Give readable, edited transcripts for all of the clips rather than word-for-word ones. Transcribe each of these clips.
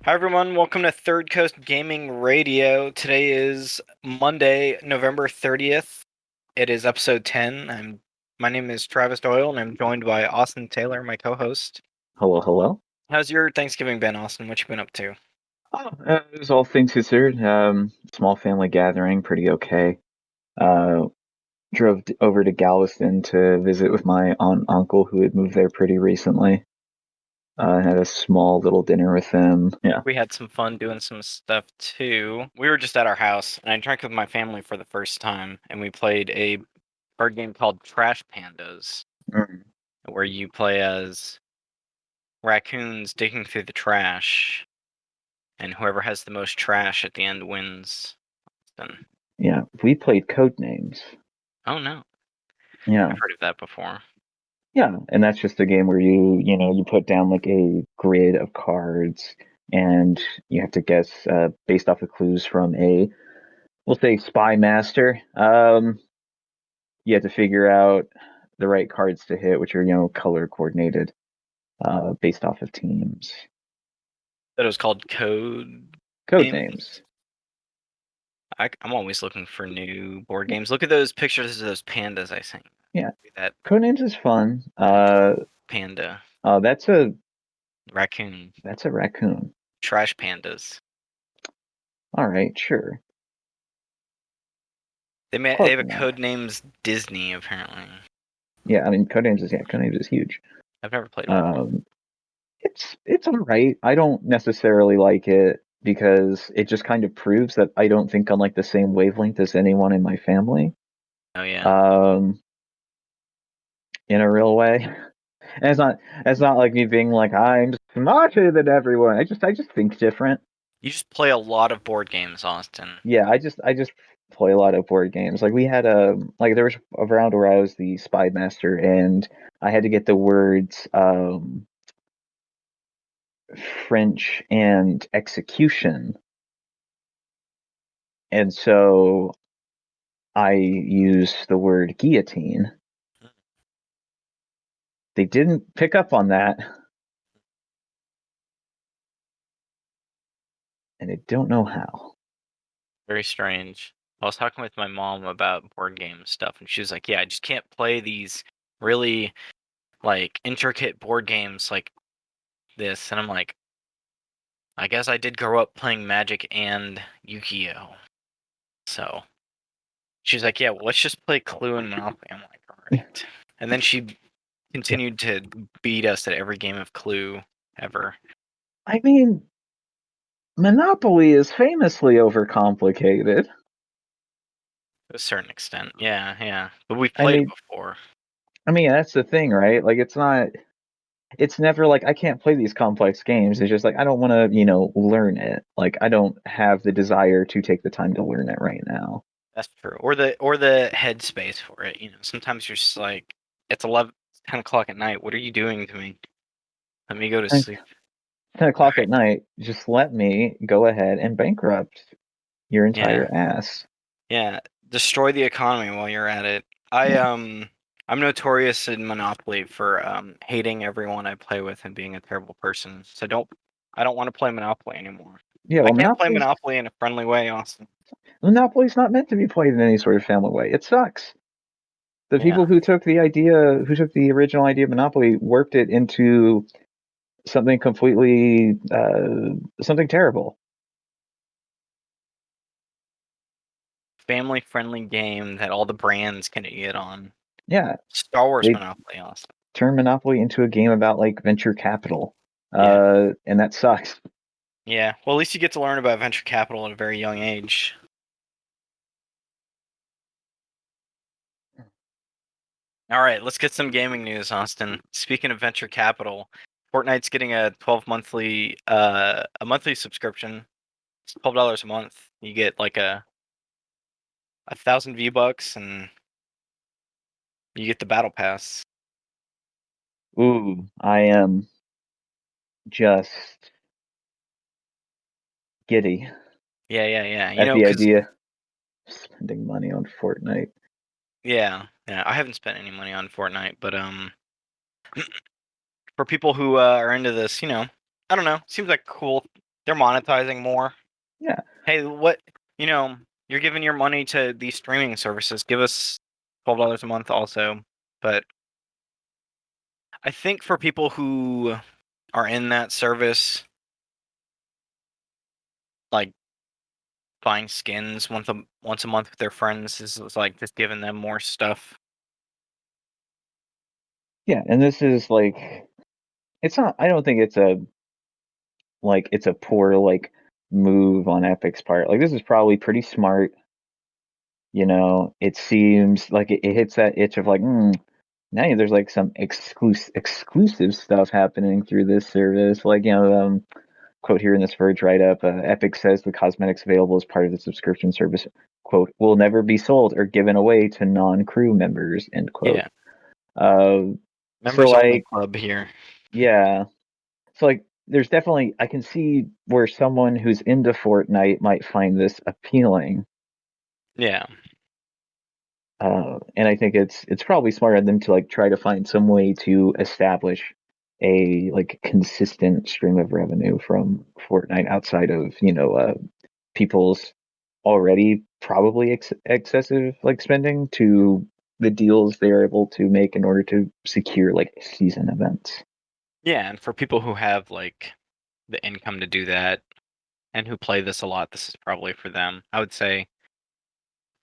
Hi everyone, welcome to Third Coast Gaming Radio. Today is Monday, November 30th. It is episode 10. My name is Travis Doyle and I'm joined by Austin Taylor, my co-host. Hello, hello. How's your Thanksgiving been, Austin? What you been up to? It was all things considered. Small family gathering, pretty okay. Uh, Drove over to Galveston to visit with my aunt and uncle who had moved there pretty recently. Had a small little dinner with them. Yeah. We had some fun doing some stuff too. We were just at our house and I drank with my family for the first time and we played a board game called Trash Pandas Mm. where you play as raccoons digging through the trash. And whoever has the most trash at the end wins. Then, Yeah, we played Codenames. oh no, Yeah. I've heard of that before. Yeah, and that's just a game where you put down like a grid of cards and you have to guess based off of clues from we'll say spy master. You have to figure out the right cards to hit, which are color coordinated based off of teams. That was called Code Code Names. names. I'm always looking for new board games. Look at those pictures of those pandas I sent. Yeah, That code names is fun. panda, That's a raccoon, raccoon. trash pandas. All right, sure. They Close have a enough. code names Disney apparently. Yeah, I mean code names is huge. I've never played one. It's all right. I don't necessarily like it because it just kind of proves that I don't think on like the same wavelength as anyone in my family. Oh yeah. Um, in a real way. And it's not like me being like I'm smarter than everyone. I just think different. You just play a lot of board games, Austin. Yeah, I just play a lot of board games. Like we had there was a round where I was the spy master and I had to get the words French and execution. And so I used the word guillotine. They didn't pick up on that, and I don't know how. Very strange. I was talking with my mom about board game stuff, and she was like, "Yeah, I just can't play these really like intricate board games like this." And I'm like, "I guess I did grow up playing Magic and Yu-Gi-Oh." So she's like, "Yeah, well, let's just play Clue and Monopoly." I'm like, "All right." And then she continued to beat us at every game of Clue ever. I mean, Monopoly is famously overcomplicated. To a certain extent. Yeah, yeah. But we've I played it mean, before. that's the thing, right? Like it's never like I can't play these complex games. It's just like I don't want to, learn it. Like I don't have the desire to take the time to learn it right now. That's true. Or the headspace for it. Sometimes you're just like, it's 10 o'clock at night. What are you doing to me? Let me go to And sleep. 10 o'clock All at right. night, just let me go ahead and bankrupt your Yeah. entire ass. Yeah. Destroy the economy while you're at it. Yeah. I'm notorious in Monopoly for hating everyone I play with and being a terrible person. So I don't want to play Monopoly anymore. Yeah, I well, can't play Monopoly in a friendly way, Austin. Monopoly's not meant to be played in any sort of family way. It sucks. The Yeah. people who took the original idea of Monopoly, warped it into something completely, something terrible. Family friendly game that all the brands can get on. Yeah, Star Wars they Monopoly, Austin. turned Monopoly into a game about like venture capital, Yeah. and that sucks. Yeah, well, at least you get to learn about venture capital at a very young age. All right, let's get some gaming news, Austin. Speaking of venture capital, Fortnite's getting a 12 monthly subscription. It's $12 a month. You get like a thousand V-Bucks and you get the battle pass. Ooh, I am just giddy Yeah. at the idea of spending money on Fortnite. Yeah. I haven't spent any money on Fortnite, but for people who are into this, I don't know, seems like a cool They're monetizing more. Yeah. Hey, what you're giving your money to these streaming services. Give us $12 a month also. But I think for people who are in that service, like buying skins once a month with their friends is like just giving them more stuff. Yeah, and this is like it's not I don't think it's a poor like move on Epic's part. Like this is probably pretty smart. It seems like it hits that itch of like, now there's like some exclusive stuff happening through this service. Like, quote here in this Verge write up, Epic says the cosmetics available as part of the subscription service, quote, will never be sold or given away to non-crew members, end quote. Yeah. Uh, so Members only like, club here. yeah. So like, there's definitely I can see where someone who's into Fortnite might find this appealing. Yeah. And I think it's probably smart of them to like try to find some way to establish a like consistent stream of revenue from Fortnite outside of people's already probably excessive like spending to the deals they're able to make in order to secure like season events. Yeah, and for people who have like the income to do that and who play this a lot, this is probably for them. I would say,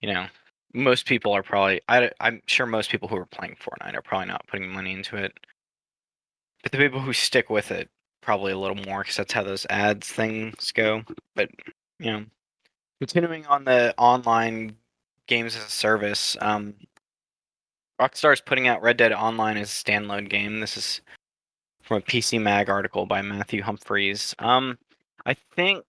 you know, most people are probably I'm sure most people who are playing Fortnite are probably not putting money into it. But the people who stick with it probably a little more because that's how those ads things go. But you know, continuing on the online games as a service, Rockstar's putting out Red Dead Online as a standalone game. This is from a PC Mag article by Matthew Humphreys. I think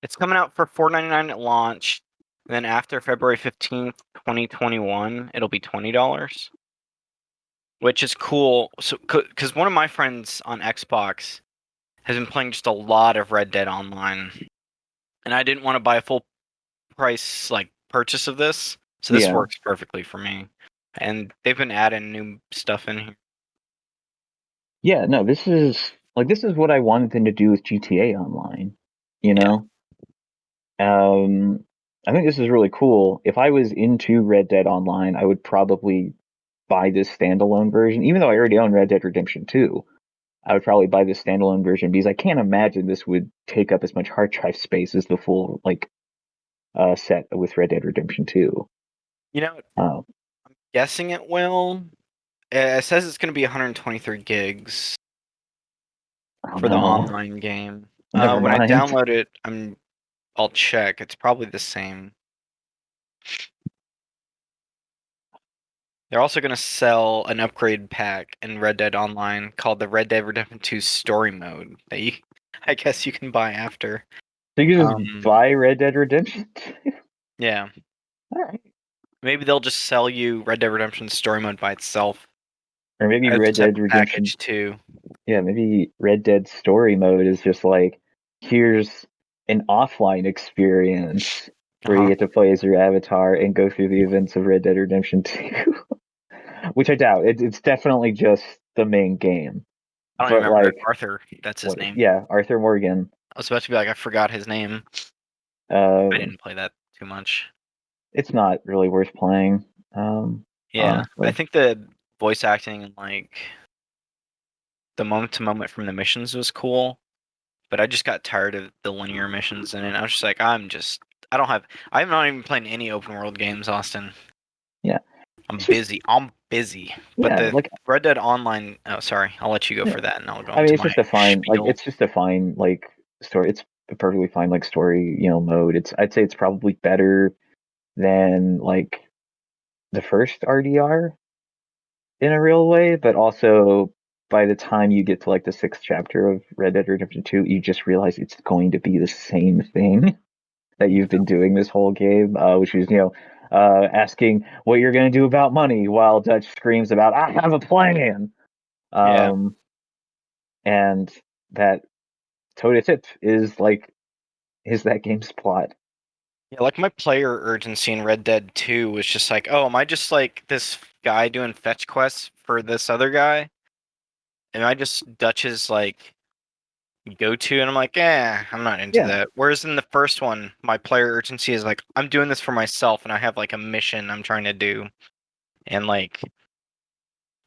it's coming out for $4.99 at launch. And then after February 15th, 2021, it'll be $20, which is cool. So, because one of my friends on Xbox has been playing just a lot of Red Dead Online, and I didn't want to buy a full price like purchase of this, so this Yeah. works perfectly for me. And they've been adding new stuff in here. Yeah, no, this is what I wanted them to do with GTA Online, you Yeah, know? Um, I think this is really cool. If I was into Red Dead Online, I would probably buy this standalone version, even though I already own Red Dead Redemption 2. I would probably buy this standalone version because I can't imagine this would take up as much hard drive space as the full like set with Red Dead Redemption 2. you know, Uh, guessing it will. It says it's going to be 123 gigs oh for the no, online game. never When I mind. download it, I'll check. It's probably the same. They're also going to sell an upgrade pack in Red Dead Online called the Red Dead Redemption 2 Story Mode that I guess you can buy after. So you can just buy Red Dead Redemption 2? Yeah. All right. Maybe they'll just sell you Red Dead Redemption Story Mode by itself Or maybe as a Red Dead separate Redemption package too. Yeah, maybe Red Dead Story Mode is just like, here's an offline experience where you Uh-huh. get to play as your avatar and go through the events of Red Dead Redemption 2, which I doubt. It's definitely just the main game. I don't even But remember like, Arthur. That's his what? name. Yeah, Arthur Morgan. I was about to be like, I forgot his name. I Uh, didn't play that too much. it's not really worth playing. Yeah, I Honestly. think the voice acting and like the moment to moment from the missions was cool, but I just got tired of the linear missions in it. I was just like, I'm not even playing any open world games, Austin. Yeah, I'm it's just busy. I'm busy. But yeah, the like Red Dead Online. Oh, sorry. I'll let you go yeah. for that, and I'll go I mean, into it's my just a fine like spiel. it's just a fine like story. It's a perfectly fine like story mode. I'd say it's probably better than like the first RDR in a real way, but also by the time you get to like the sixth chapter of Red Dead Redemption 2, you just realize it's going to be the same thing that you've been doing this whole game, which is, asking what you're going to do about money while Dutch screams about, I have a plan. Yeah. Um, and that toe tip is that game's plot. Yeah, like my player urgency in Red Dead 2 was just like, oh, am I just like this guy doing fetch quests for this other guy? Am I just Dutch's like go to, and I'm like, I'm not into Yeah. that. Whereas in the first one, my player urgency is like, I'm doing this for myself, and I have like a mission I'm trying to do, and like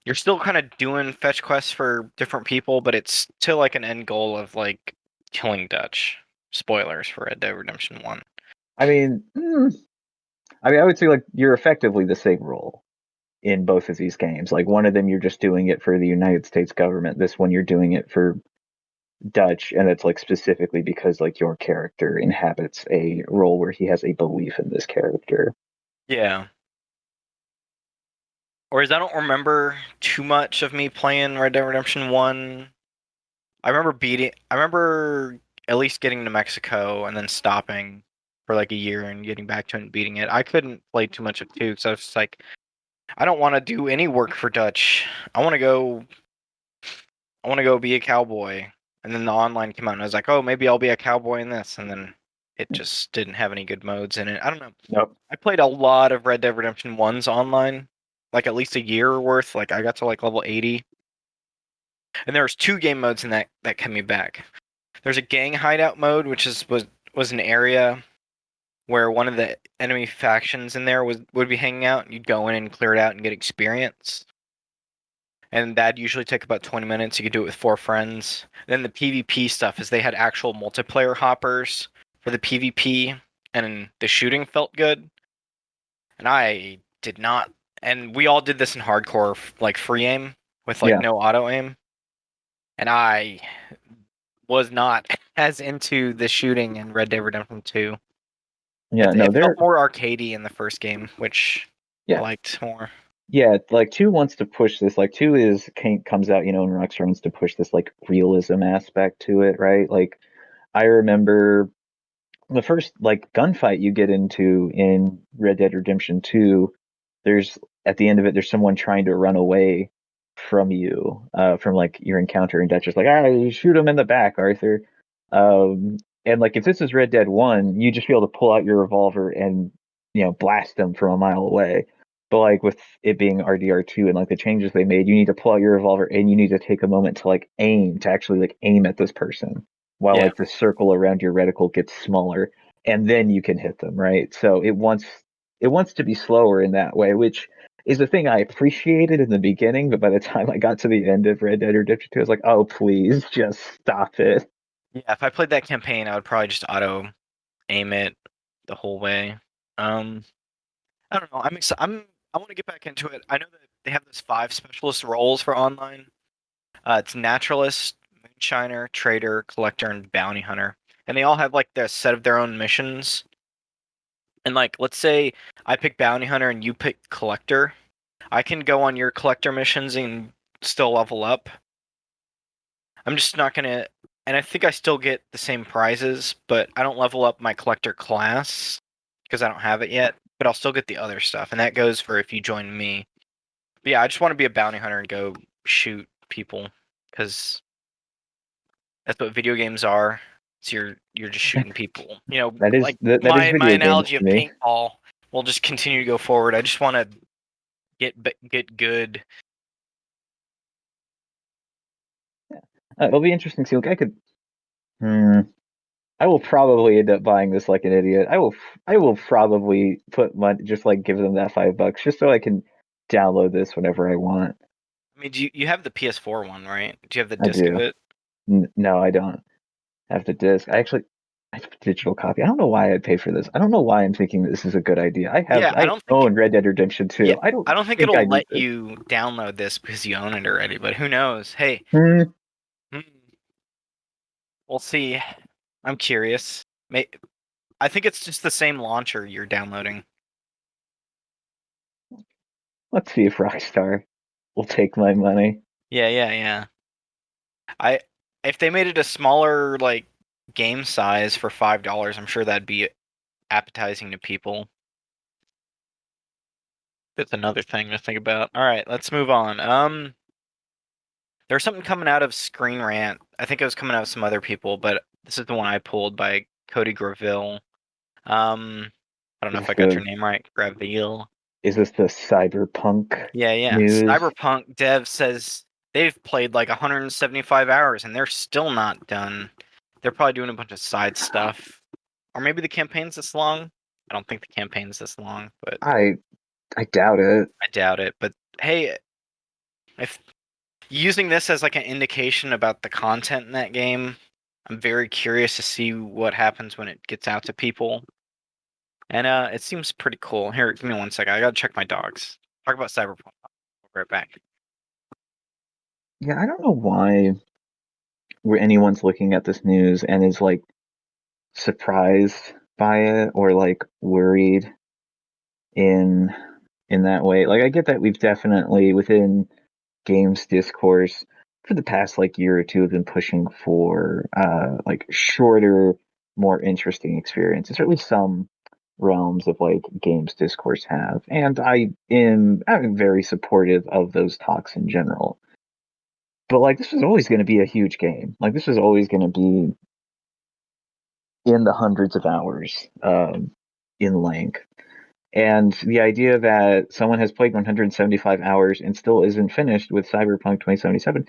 you're still kind of doing fetch quests for different people, but it's still like an end goal of like killing Dutch. Spoilers for Red Dead Redemption 1. I mean, I would say like you're effectively the same role in both of these games. Like one of them, you're just doing it for the United States government. This one, you're doing it for Dutch, and it's like specifically because like your character inhabits a role where he has a belief in this character. Yeah. Whereas I don't remember too much of me playing Red Dead Redemption 1. I remember at least getting to Mexico and then stopping for like a year and getting back to it and beating it. I couldn't play too much of 2 because I was just like, I don't want to do any work for Dutch. I want to go I want to go be a cowboy. And then the online came out and I was like, oh, maybe I'll be a cowboy in this. And then it just didn't have any good modes in it. I don't know. Nope. I played a lot of Red Dead Redemption 1's online, like at least a year worth. Like I got to like level 80. And there was 2 game modes in that kept me back. There's a gang hideout mode, which was an area where one of the enemy factions in there would be hanging out. You'd go in and clear it out and get experience. And that'd usually take about 20 minutes. You could do it with 4 friends. Then the PvP stuff is they had actual multiplayer hoppers for the PvP, and the shooting felt good. And I did not. And we all did this in hardcore, like free aim with like Yeah. no auto aim. And I was not as into the shooting in Red Dead Redemption 2. Yeah. No, It felt they're more arcadey in the first game, which I yeah. liked more. Yeah, like two wants to push this. Like two comes out, and Rockstar wants to push this like realism aspect to it, right? Like I remember the first like gunfight you get into in Red Dead Redemption 2, there's at the end of it, there's someone trying to run away from you, from like your encounter, and Dutch is like, you shoot him in the back, Arthur. And like if this is Red Dead 1, you just be able to pull out your revolver and blast them from a mile away. But like with it being RDR2 and like the changes they made, you need to pull out your revolver and you need to take a moment to like aim to actually like aim at this person while Yeah. like the circle around your reticle gets smaller, and then you can hit them, right? So it wants to be slower in that way, which is the thing I appreciated in the beginning, but by the time I got to the end of Red Dead Redemption 2, I was like, oh please just stop it. Yeah, if I played that campaign, I would probably just auto aim it the whole way. Um, I don't know. I want to get back into it. I know that they have this 5 specialist roles for online. It's naturalist, moonshiner, trader, collector, and bounty hunter, and they all have like their set of their own missions. And like, let's say I pick bounty hunter and you pick collector, I can go on your collector missions and still level up. I'm just not gonna, and I think I still get the same prizes, but I don't level up my collector class because I don't have it yet. But I'll still get the other stuff, and that goes for if you join me. But yeah, I just want to be a bounty hunter and go shoot people because that's what video games are. So you're just shooting people. That is Like that is my video games analogy to of me. paintball will just continue to go forward. I just want to get good. It'll be interesting to see. Like hmm, I will probably end up buying this like an idiot. I will probably put money, just like give them that $5 just so I can download this whenever I want. I mean, do you have the PS4 one, right? Do you have the I disc of do. it? No, I don't have the disc. I have a digital copy. I don't know why I'd pay for this. I don't know why I'm thinking this is a good idea. Yeah, I I don't think own Red Dead Redemption yeah, 2. I don't I don't think think I it'll need let this. you download this because you own it already, but who knows? Hey, Hmm, hmm, we'll see. I'm curious. I think it's just the same launcher you're downloading. let's see if Rockstar will take my money. Yeah, yeah, yeah. I if they made it a smaller like game size for $5, I'm sure that'd be appetizing to people. That's another thing to think about. All right, let's move on. There's something coming out of Screen Rant. I think it was coming out of some other people, but this is the one I pulled by Cody Graville. I don't know Is if this I got your the name right, Graville. is this the cyberpunk Yeah, yeah. news? Cyberpunk dev says they've played like 175 hours and they're still not done. They're probably doing a bunch of side stuff. Or maybe the campaign's this long. I don't think the campaign's this long, but I doubt it. I doubt it. But hey, if using this as like an indication about the content in that game, I'm very curious to see what happens when it gets out to people. And it seems pretty cool. Here, give me 1 second. I gotta check my dogs. Talk about Cyberpunk. I'll be right back. Yeah, I don't know why where anyone's looking at this news and is like surprised by it or like worried in that way. Like I get that we've definitely within games discourse for the past like year or two have been pushing for like shorter, more interesting experiences, or at least some realms of like games discourse have. And I'm very supportive of those talks in general. But like this was always going to be a huge game. Like this was always going to be in the hundreds of hours in length. And the idea that someone has played 175 hours and still isn't finished with Cyberpunk 2077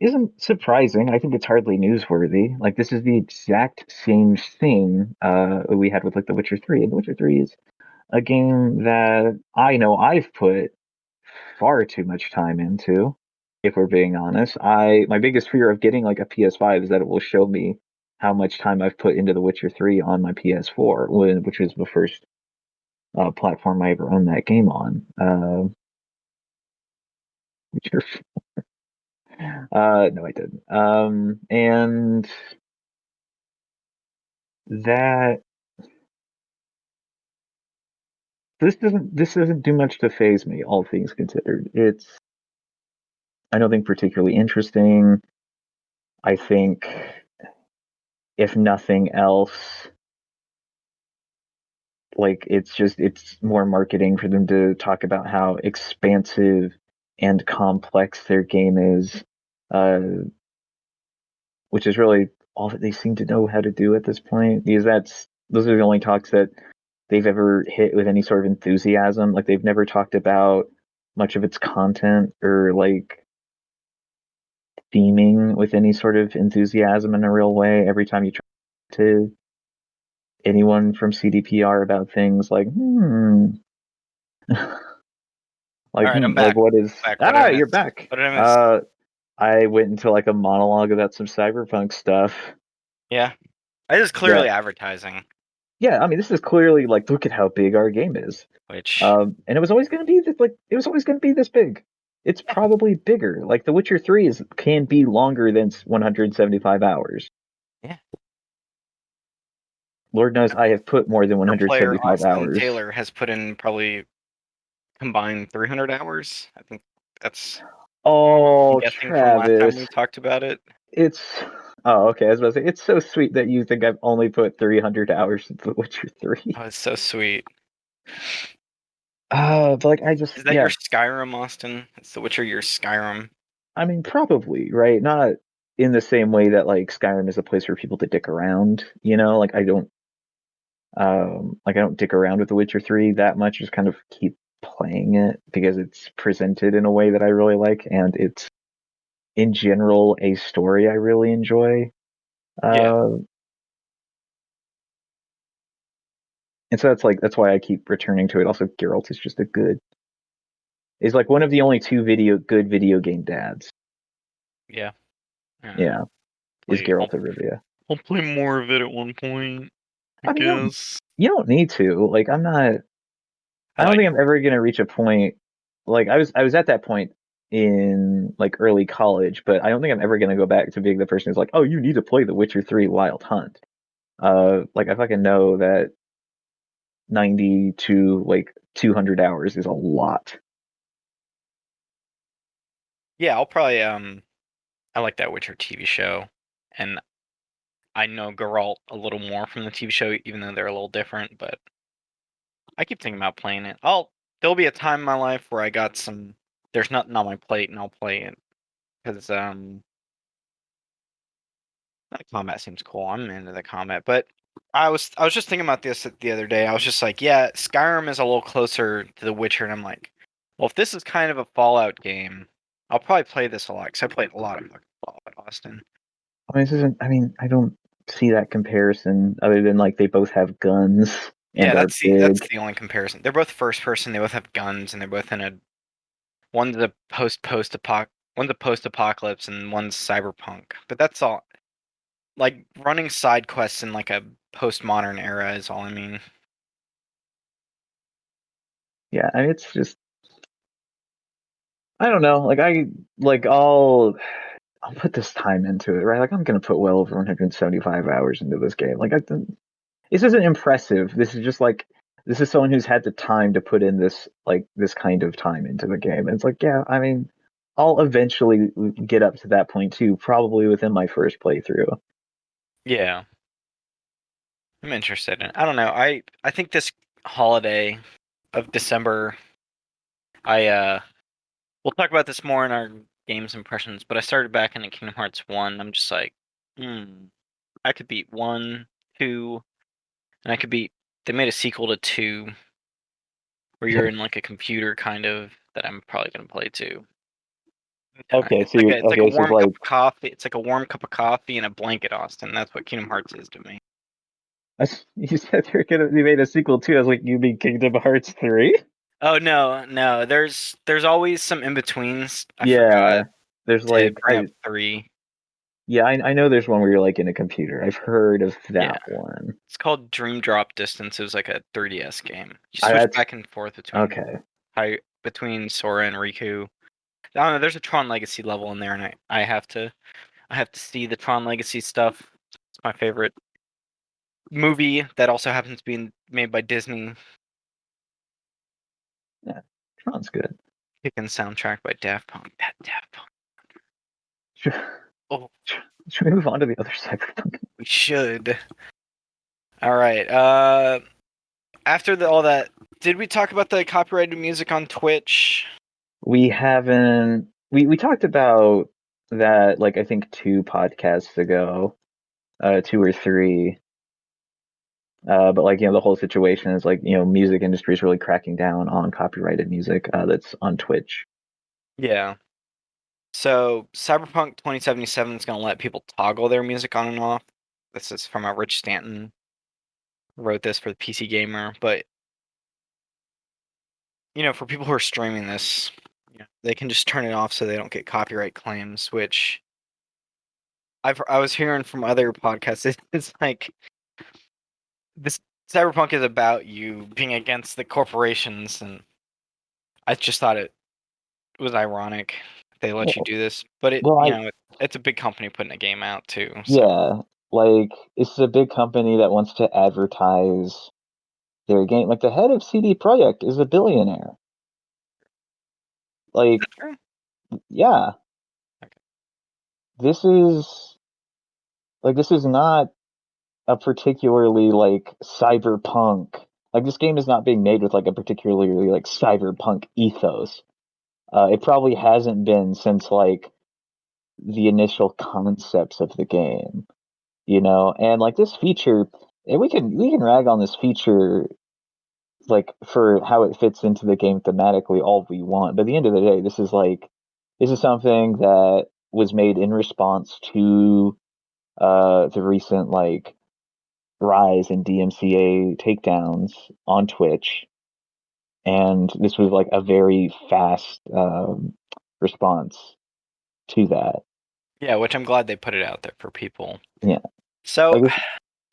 isn't surprising. I think it's hardly newsworthy. Like this is the exact same thing we had with like The Witcher 3. And The Witcher 3 is a game that I know I've put far too much time into. If we're being honest, my biggest fear of getting like a PS5 is that it will show me how much time I've put into The Witcher 3 on my PS4, which was the first platform I ever owned that game on. Witcher. No, I didn't. And that this doesn't do much to phase me, all things considered. It's I don't think particularly interesting. I think if nothing else, like it's more marketing for them to talk about how expansive and complex their game is, uh, which is really all that they seem to know how to do at this point. Because those are the only talks that they've ever hit with any sort of enthusiasm. Like they've never talked about much of its content or like theming with any sort of enthusiasm in a real way. Every time you try to anyone from CDPR about things like, All right, I'm like back. what is Back. What did I you're miss? back. What did I miss? I went into like a monologue about some cyberpunk stuff. Yeah, it is clearly That advertising, yeah, I mean this is clearly like look at how big our game is. which And it was always going to be this, like it was always going to be this big. It's yeah, probably bigger. Like The Witcher 3 can be longer than 175 hours. yeah. Lord knows I have put more than Your player 175 Austin hours. Taylor has put in probably combined 300 hours. I think that's I'm Oh, guessing from last time Travis. we talked about it. It's oh, okay. I was about to say it's so sweet that you think I've only put 300 hours into The Witcher 3. Oh, it's so sweet. But like I just Is that your yeah, Skyrim, Austin? It's The Witcher, your Skyrim. I mean probably, right? Not in the same way that like Skyrim is a place for people to dick around, you know? Like I don't dick around with The Witcher 3 that much, just kind of keep playing it because it's presented in a way that I really like and it's in general a story I really enjoy. Yeah, Uh and so that's why I keep returning to it. Also, Geralt is just is like one of the only two good video game dads. yeah. Yeah. Yeah, is Play. Geralt of Rivia. I'll play more of it at one point, I I mean, guess. you don't need to. Like, I I don't like think I'm ever gonna reach a point. Like, I was at that point in like early college, but I don't think I'm ever gonna go back to being the person who's like, oh, you need to play The Witcher 3 Wild Hunt. Like I fucking know that 90 to like 200 hours is a lot. yeah, I'll probably I like that Witcher TV show, and I know Geralt a little more from the TV show, even though they're a little different. But I keep thinking about playing it. There'll be a time in my life where I got some. There's nothing on my plate, and I'll play it because that combat seems cool. I'm into the combat, but I was just thinking about this the other day. I was just like, yeah, Skyrim is a little closer to The Witcher, and I'm like, well, if this is kind of a Fallout game, I'll probably play this a lot because I played a lot of fucking Fallout, Austin. I mean, this isn't. I mean, I don't see that comparison other than like they both have guns and Yeah, are that's big. the only comparison. They're both first person. They both have guns, and they're both in a one's a post apocalypse, and one's cyberpunk. But that's all. Like running side quests in like a postmodern era is all I mean. Yeah, I mean, it's just. I don't know. I'll put this time into it, right? Like I'm gonna put well over 175 hours into this game. This isn't impressive. This is someone who's had the time to put in this kind of time into the game. And it's like, yeah, I mean, I'll eventually get up to that point too, probably within my first playthrough. Yeah, I'm interested in it. I don't know. I think this holiday of December, I we'll talk about this more in our games impressions. But I started back into Kingdom Hearts 1. I'm just like, I could beat 1, 2, and I could beat. They made a sequel to 2 where you're in like a computer kind of that I'm probably gonna play too. Yeah, Okay, it's like a okay, so it's warm cup like of coffee. It's like a warm cup of coffee and a blanket, Austin. That's what Kingdom Hearts is to me. you said they made a sequel too. I was like, you mean Kingdom Hearts 3? Oh no, no. There's always some in betweens. I Yeah. forgot There's to like bring up 3. I know there's one where you're like in a computer. I've heard of Yeah, that one. it's called Dream Drop Distance. It was like a 3DS game. You switch That's back and forth okay. between Sora and Riku. I don't know. There's a Tron Legacy level in there, and I have to see the Tron Legacy stuff. It's my favorite movie that also happens to be made by Disney. Yeah, Tron's good. Picking soundtrack by Daft Punk. That Daft Punk. Should, Oh, should we move on to the other cyberpunk? we should. All right. After all that, did we talk about the copyrighted music on Twitch? We haven't. We talked about that like I think 2 podcasts ago, 2 or 3. But like the whole situation is like music industry is really cracking down on copyrighted music that's on Twitch. Yeah. So Cyberpunk 2077 is going to let people toggle their music on and off. This is from a Rich Stanton wrote this for the PC Gamer, but for people who are streaming this, they can just turn it off so they don't get copyright claims. Which I was hearing from other podcasts. It's like this Cyberpunk is about you being against the corporations, and I just thought it was ironic they let you Well, do this. But well, it's a big company putting a game out too. So yeah, like it's a big company that wants to advertise their game. Like the head of CD Projekt is a billionaire. Like, that's true. yeah, Okay. this is this is not a particularly like cyberpunk. Like this game is not being made with like a particularly like cyberpunk ethos. It probably hasn't been since like the initial concepts of the game, and like this feature, and we can rag on this feature like for how it fits into the game thematically all we want, but at the end of the day, this is something that was made in response to the recent like rise in DMCA takedowns on Twitch, and this was like a very fast response to that. Yeah, which I'm glad they put it out there for people. Yeah, So, like this,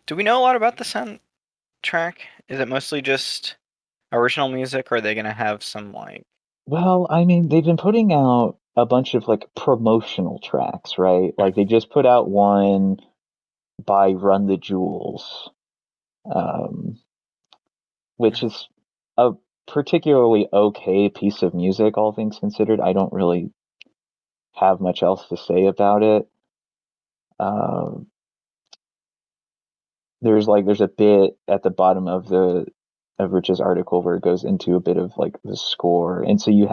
do we know a lot about the soundtrack? Is it mostly just original music, or are they gonna have some like? well, I mean, they've been putting out a bunch of like promotional tracks, right? Like they just put out one by Run the Jewels, um, which is a particularly okay piece of music, all things considered. I don't really have much else to say about it. Um, there's a bit at the bottom of Rich's article where it goes into a bit of like the score, and so these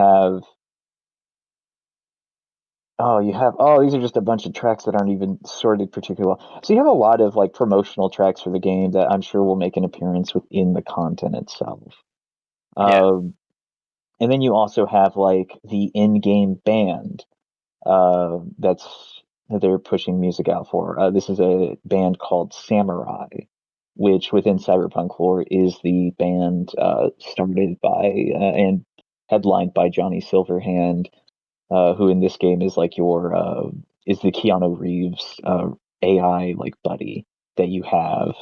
are just a bunch of tracks that aren't even sorted particularly well. So you have a lot of like promotional tracks for the game that I'm sure will make an appearance within the content itself. Yeah, Um, and then you also have like the in-game band, that they're pushing music out for. This is a band called Samurai, which within cyberpunk lore is the band started by and headlined by Johnny Silverhand, who in this game is like your is the Keanu Reeves AI like buddy that you have.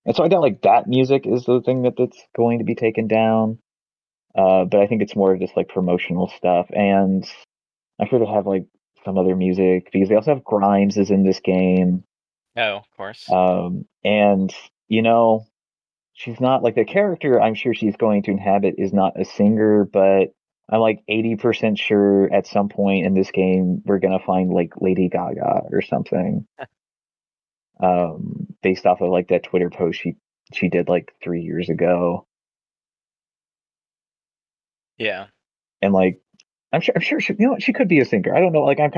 And so I doubt like that music is the thing that's going to be taken down. But I think it's more of just like promotional stuff. And I'm sure they have like some other music because they also have Grimes is in this game. Oh, of course. And you know, she's not like the character I'm sure she's going to inhabit is not a singer, but I'm like 80% sure at some point in this game we're gonna find like Lady Gaga or something. Based off of like that Twitter post she did like 3 years ago. Yeah. And like I'm sure she, you know she could be a singer. I don't know. Like I'm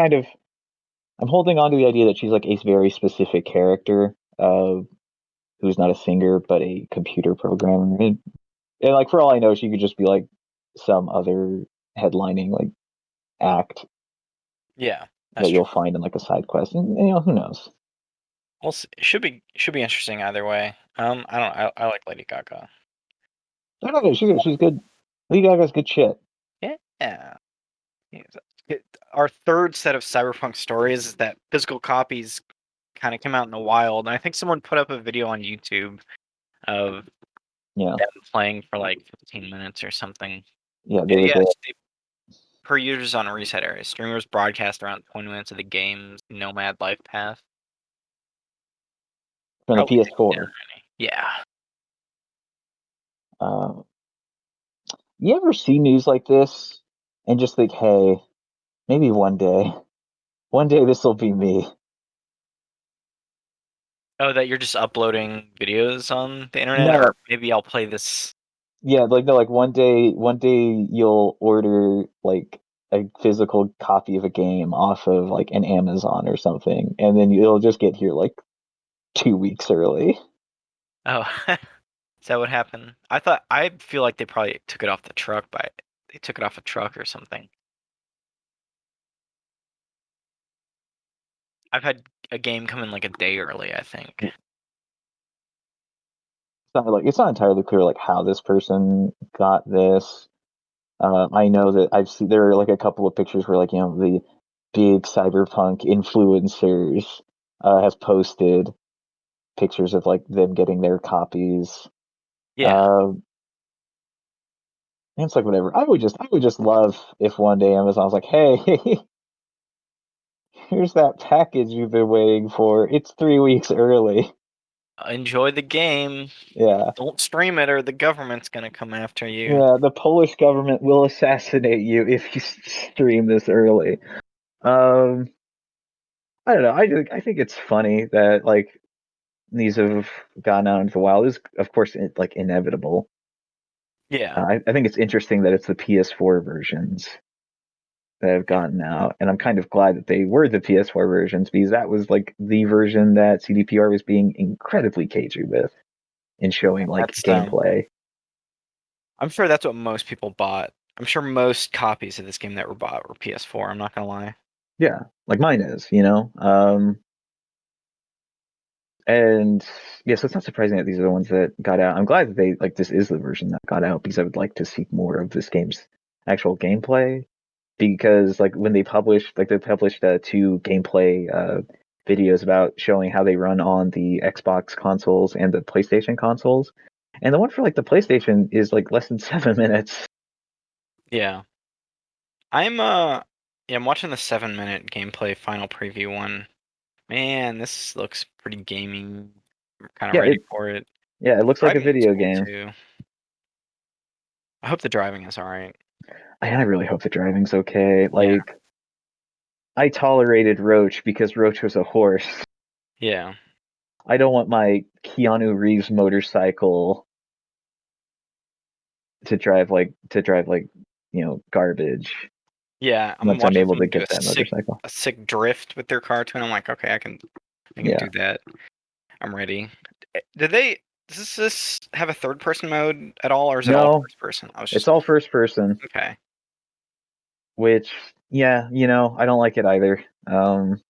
holding on to the idea that she's like a very specific character who's not a singer but a computer programmer. And like for all I know, she could just be like some other headlining like act Yeah, that that's you'll true. find in like a side quest. And you know, who knows? Well, it should be interesting either way. I don't. I like Lady Gaga. I don't know. She's good. Lady Gaga's good shit. Yeah. Yeah. Our third set of cyberpunk stories is that physical copies kind of came out in the wild, and I think someone put up a video on YouTube of Yeah, them playing for like 15 minutes or something. yeah. There And was a yes, per users on a reset area, streamers broadcast around 20 minutes of the game's Nomad life path. from the Probably didn't PS4. already. Yeah. Uh, you ever see news like this and just think, hey, maybe one day this will be me. Oh, that you're just uploading videos on the internet, No, or maybe I'll play this. yeah, like no, like one day you'll order like a physical copy of a game off of like an Amazon or something, and then it'll just get here like 2 weeks early. Oh, is that what happened? I feel like they probably took it off the truck they took it off a truck or something. I've had a game come in like a day early, I think. It's not entirely clear like how this person got this. I know that I've seen there are like a couple of pictures where like you know the big cyberpunk influencers have posted pictures of like them getting their copies. Yeah. Um, and it's like whatever. I would just love if one day Amazon was like, hey, here's that package you've been waiting for. It's 3 weeks early. Enjoy the game. Yeah. Don't stream it or the government's gonna come after you. Yeah, the Polish government will assassinate you if you stream this early. Um, I don't know. I think it's funny that like these have gone out into the wild. Is of course like inevitable. Yeah. I think it's interesting that it's the PS4 versions that have Yeah. gotten out, and I'm kind of glad that they were the PS4 versions because that was like the version that CDPR was being incredibly cagey with in showing like That's gameplay. I'm sure that's what most people bought. I'm sure most copies of this game that were bought were PS4, I'm not gonna lie. Yeah, like mine is, you know. And yeah, so it's not surprising that these are the ones that got out. I'm glad that they like this is the version that got out because I would like to see more of this game's actual gameplay. Because like when they published two gameplay videos about showing how they run on the Xbox consoles and the PlayStation consoles. And the one for like the PlayStation is like less than 7 minutes. Yeah. I'm yeah, I'm watching the 7-minute gameplay final preview one. Man, this looks pretty gaming. I'm kind of Yeah, ready for it. it looks like a Driving looks video cool game. too. I hope the driving is alright. I really hope the driving's okay. Yeah. Like I tolerated Roach because Roach was a horse. Yeah. I don't want my Keanu Reeves motorcycle to drive like garbage Yeah, I'm once I'm watching able to someone do get that motorcycle. a sick drift with their car too, and I'm like, okay, I can Yeah. do that. I'm ready. Did they does this have a third person mode at all, or is it all No, first person? I was it's just all first person. okay. which yeah, I don't like it either. It'd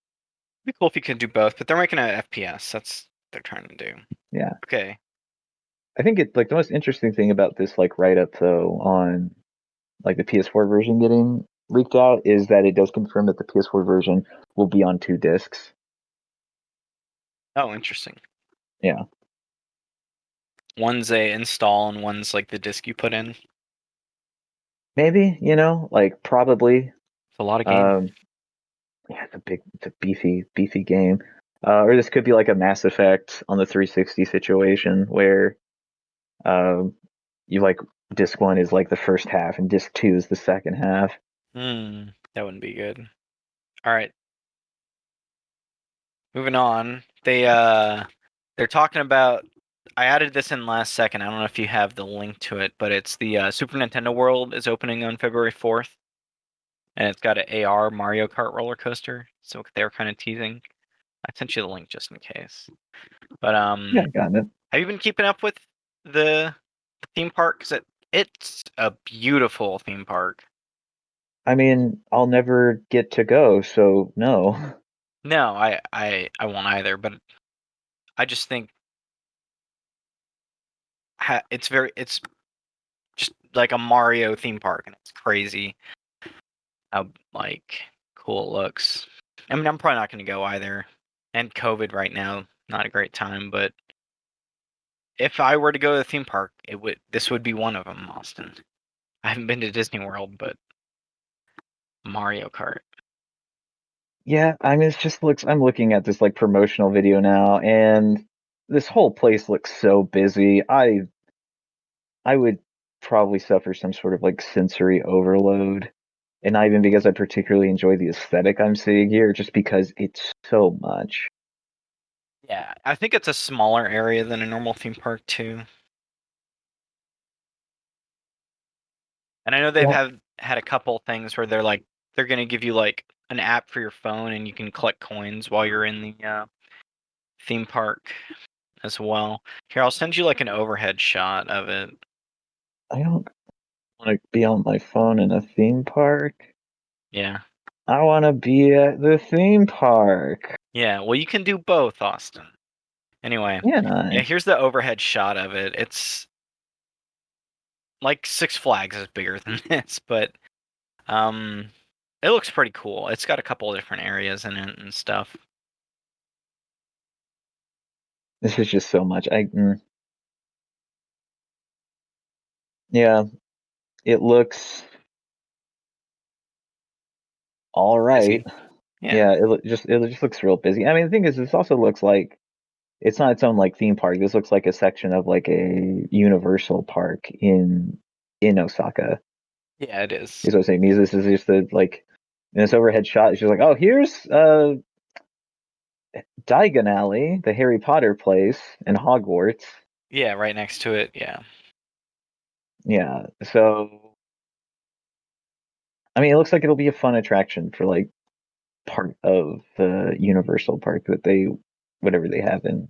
be cool if you could do both, but they're making a FPS. That's what they're trying to do. Yeah, Okay. I think it's like the most interesting thing about this like write up though on like the PS4 version getting leaked out is that it does confirm that the PS4 version will be on 2 discs. Oh, interesting. Yeah, One's a install and one's like the disc you put in. It's maybe like probably. a lot of game. Um, yeah, it's a beefy game. Or this could be like a Mass Effect on the 360 situation where um, you like disc one is like the first half and disc two is the second half. That wouldn't be good. All right. Moving on. They're talking about. I added this in last second. I don't know if you have the link to it, but it's the Super Nintendo World is opening on February 4th, and it's got an AR Mario Kart roller coaster. So they were kind of teasing. I sent you the link just in case. But Yeah, got it. have you been keeping up with the theme park? 'Cause it's a beautiful theme park. I mean, I'll never get to go, so no. No, I won't either. But I just think it's just like a Mario theme park, and it's crazy how like cool it looks. I mean, I'm probably not going to go either. And COVID right now, not a great time. But if I were to go to the theme park, this would be one of them, Austin. I haven't been to Disney World, but Mario Kart. Yeah, I mean, I'm looking at this like promotional video now, and this whole place looks so busy. I would probably suffer some sort of like sensory overload. And not even because I particularly enjoy the aesthetic I'm seeing here, just because it's so much. Yeah, I think it's a smaller area than a normal theme park too. And I know they've Well, had a couple things where they're gonna give you like an app for your phone and you can collect coins while you're in the theme park as well. Here, I'll send you like an overhead shot of it. I don't want to be on my phone in a theme park. Yeah. I want to be at the theme park. Yeah, well you can do both, Austin. Anyway, yeah, Yeah, here's the overhead shot of it. It's like Six Flags is bigger than this, but um it looks pretty cool. It's got a couple of different areas in it and stuff. this is just so much. Yeah, it looks all right. Busy. Yeah. Yeah, it just looks real busy. I mean, the thing is, this also looks like it's not its own like theme park. This looks like a section of like a Universal park in Osaka. Yeah, it is. Is what I'm saying. Because this is just the like in this overhead shot. It's just like, oh, here's Diagon Alley, the Harry Potter place in Hogwarts. Yeah, right next to it. Yeah. Yeah. So I mean, it looks like it'll be a fun attraction for like part of the Universal Park that they whatever they have in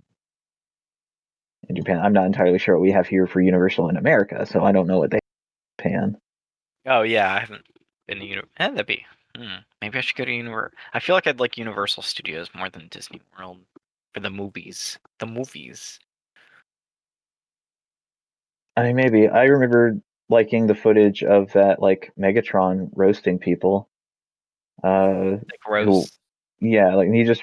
Japan. I'm not entirely sure what we have here for Universal in America, so I don't know what they have in Japan. Oh yeah, I haven't been to that'd be. Maybe I should go to Universal. I feel like I'd like Universal Studios more than Disney World for the movies. The movies. I mean, maybe I remember liking the footage of that like Megatron roasting people. Like Who, roast. yeah, like he just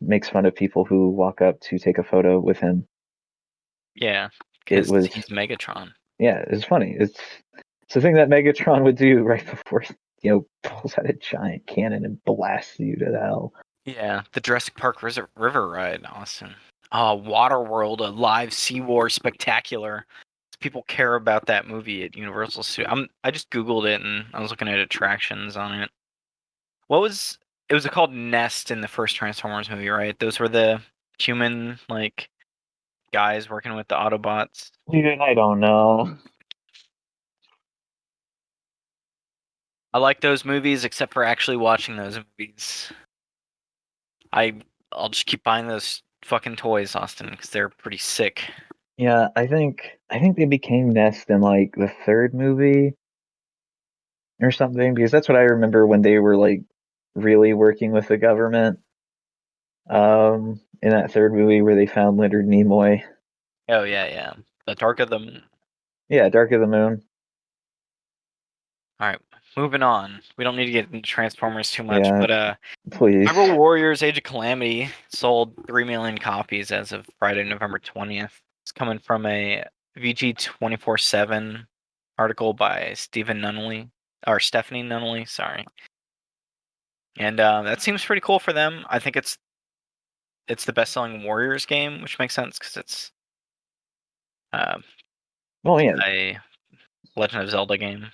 makes fun of people who walk up to take a photo with him. Yeah, It because was, he's Megatron. yeah, it's funny. It's the thing that Megatron would do right before pulls out a giant cannon and blasts you to hell. Yeah, the Jurassic Park River ride, Austin. Waterworld, a live Sea War spectacular. People care about that movie at Universal Studios. I just Googled it and I was looking at attractions on it. What was it was called Nest in the first Transformers movie, right? Those were the human like guys working with the Autobots. Dude, I don't know. I like those movies except for actually watching those movies. I I'll just keep buying those fucking toys, Austin, because they're pretty sick. Yeah, I think they became Nest in like the third movie, or something, because that's what I remember when they were like really working with the government. In that third movie where they found Leonard Nimoy. Oh yeah, yeah. The Dark of the Moon. Yeah, Dark of the Moon. All right, moving on. We don't need to get into Transformers too much, Yeah, but please. Hyrule Warriors: Age of Calamity sold 3 million copies as of Friday, November 20th. It's coming from a VG 24/7 article by Stephen Nunnally or Stephanie Nunnally, sorry. And that seems pretty cool for them. I think it's the best-selling Warriors game, which makes sense because it's uh, Well, yeah, a Legend of Zelda game.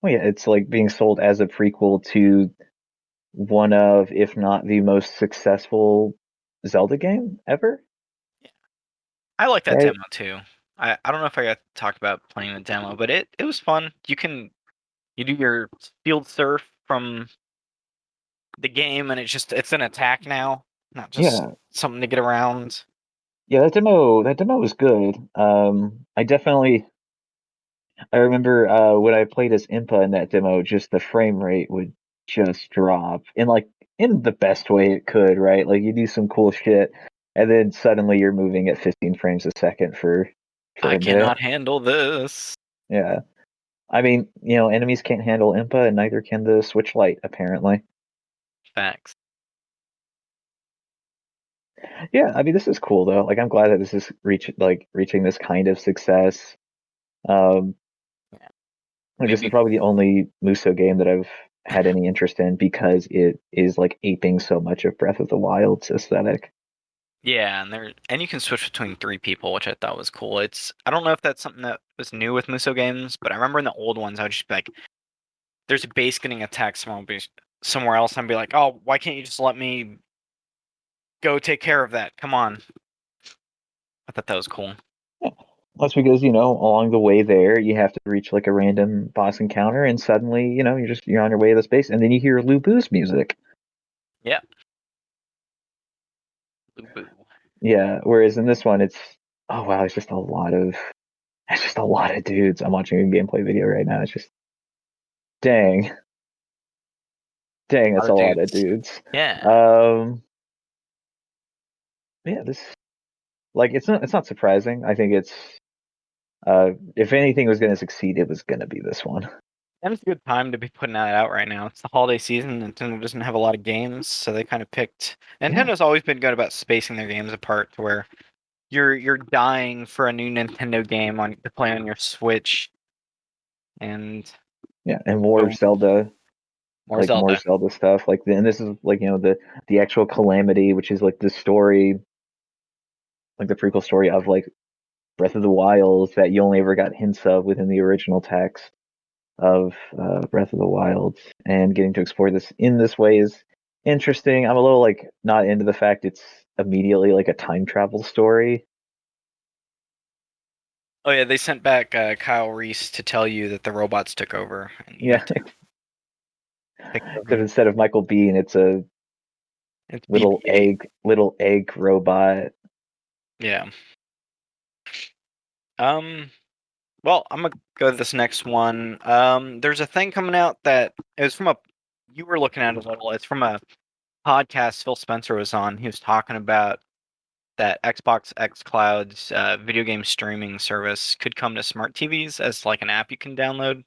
well, yeah. It's like being sold as a prequel to one of, if not the most successful Zelda game ever. I like that Right? demo too. I don't know if I got to talk about playing the demo, but it was fun. You do your field surf from the game, and it's an attack now, not just Yeah, something to get around. yeah. That demo was good. I remember when I played as Impa in that demo, just the frame rate would just drop in like in the best way it could, right? Like you do some cool shit, and then suddenly you're moving at 15 frames a second for I a bit. cannot handle this. Yeah. I mean, enemies can't handle Impa, and neither can the Switch Lite, apparently. Facts. Yeah, I mean, this is cool though. Like, I'm glad that this is reaching this kind of success. Um, Yeah. like, this is Maybe. probably the only Muso game that I've had any interest in because it is like aping so much of Breath of the Wild's aesthetic. Yeah, and you can switch between 3 people, which I thought was cool. I don't know if that's something that was new with Muso games, but I remember in the old ones I would just be like, there's a base getting attacked somewhere else, and I'd be like, oh, why can't you just let me go take care of that? Come on. I thought that was cool. Yeah. That's because, along the way there, you have to reach like a random boss encounter, and suddenly, you're on your way to the space, and then you hear Lu Bu's music. Yeah. Boo boo. Yeah. Whereas in this one, oh wow, it's just a lot of dudes. I'm watching a gameplay video right now. It's just dang, dang, A lot it's of a lot of dudes. dudes. Yeah. Um, yeah, this like it's not surprising. I think if anything was going to succeed, it was going to be this one. And it's a good time to be putting that out right now. It's the holiday season. Nintendo doesn't have a lot of games, so they kind of picked. Yeah, Nintendo's always been good about spacing their games apart to where you're dying for a new Nintendo game to play on your Switch, and yeah, and more boom, Zelda, more like more Zelda. Zelda stuff. And this is like the actual Calamity, which is like the story, like the prequel story of like Breath of the Wild that you only ever got hints of within the original text of Breath of the Wild, and getting to explore this in this way is interesting. I'm a little like not into the fact it's immediately like a time travel story. Oh yeah, they sent back Kyle Reese to tell you that the robots took over, and you Yeah, have to take care of except them. instead of Michael Biehn, it's a It's little BB-8. egg robot. Yeah. Um. Well, I'm gonna go to this next one. There's a thing coming out that it was from a. You were looking at it a little. It's from a podcast Phil Spencer was on. He was talking about that Xbox xCloud's video game streaming service could come to smart TVs as like an app you can download,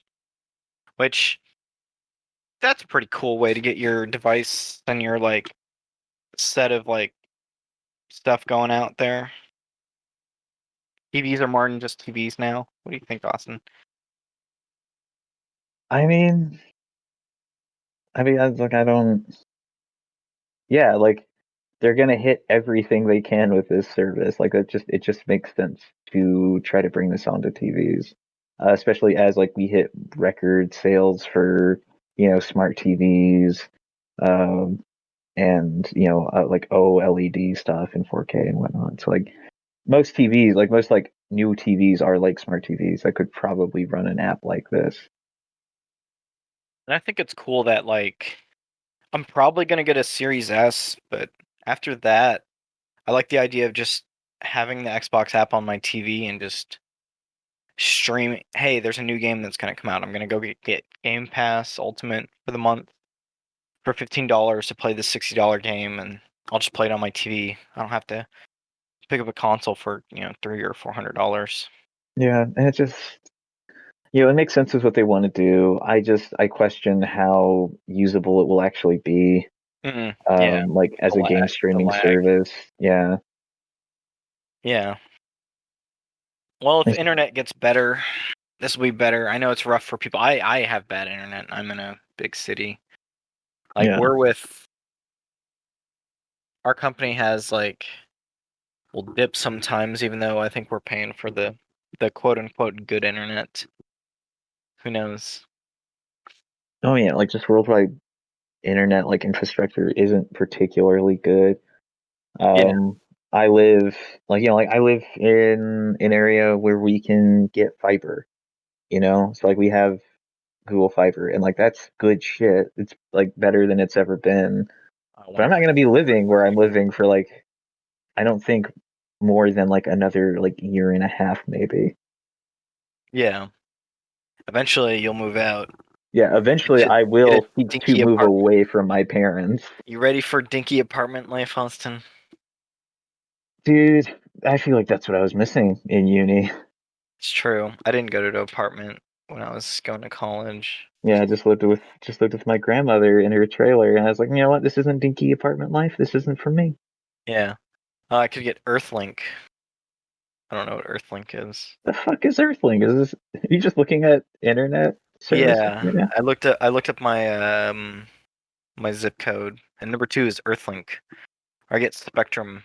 which that's a pretty cool way to get your device and your like set of like stuff going out there. TVs are more than just TVs now. What do you think, Austin? I mean, I don't. Yeah, like they're gonna hit everything they can with this service. Like it just makes sense to try to bring this onto TVs, especially as like we hit record sales for smart TVs, um, and like OLED stuff in 4K and whatnot. So like most TVs, like most like new TVs are like smart TVs that could probably run an app like this. And I think it's cool that like I'm probably gonna get a Series S, but after that, I like the idea of just having the Xbox app on my TV and just streaming. Hey, there's a new game that's gonna come out. I'm gonna go get Game Pass Ultimate for the month for $15 to play this $60 game, and I'll just play it on my TV. I don't have to pick up a console for $300 or $400. Yeah, and it just it makes sense with what they want to do. I question how usable it will actually be. Yeah, Like as a game the streaming lag. service. Yeah. Yeah. Well, if It's- internet gets better, this will be better. I know it's rough for people. I have bad internet. I'm in a big city. Like Yeah. we're with our company has like will dip sometimes, even though I think we're paying for the quote unquote good internet. Who knows? Oh yeah, like just worldwide internet like infrastructure isn't particularly good. Yeah. I live like I live in an area where we can get fiber, So like we have Google Fiber and like that's good shit. It's like better than it's ever been. I But want I'm to not put gonna be more living where I'm fiber. living for like I don't think more than like another like year and a half maybe. Yeah. Eventually you'll move out. Yeah, eventually Get I get a will seek to dinky move apartment. away from my parents. You ready for dinky apartment life, Austin? Dude, I feel like that's what I was missing in uni. It's true. I didn't go to an apartment when I was going to college. Yeah, I just lived with my grandmother in her trailer, and I was like, you know what? This isn't dinky apartment life. This isn't for me. Yeah. I could get Earthlink. I don't know what Earthlink is. The fuck is Earthling? Are you just looking at internet services Yeah, right now? I looked up my zip code, and number 2 is Earthlink. I get Spectrum.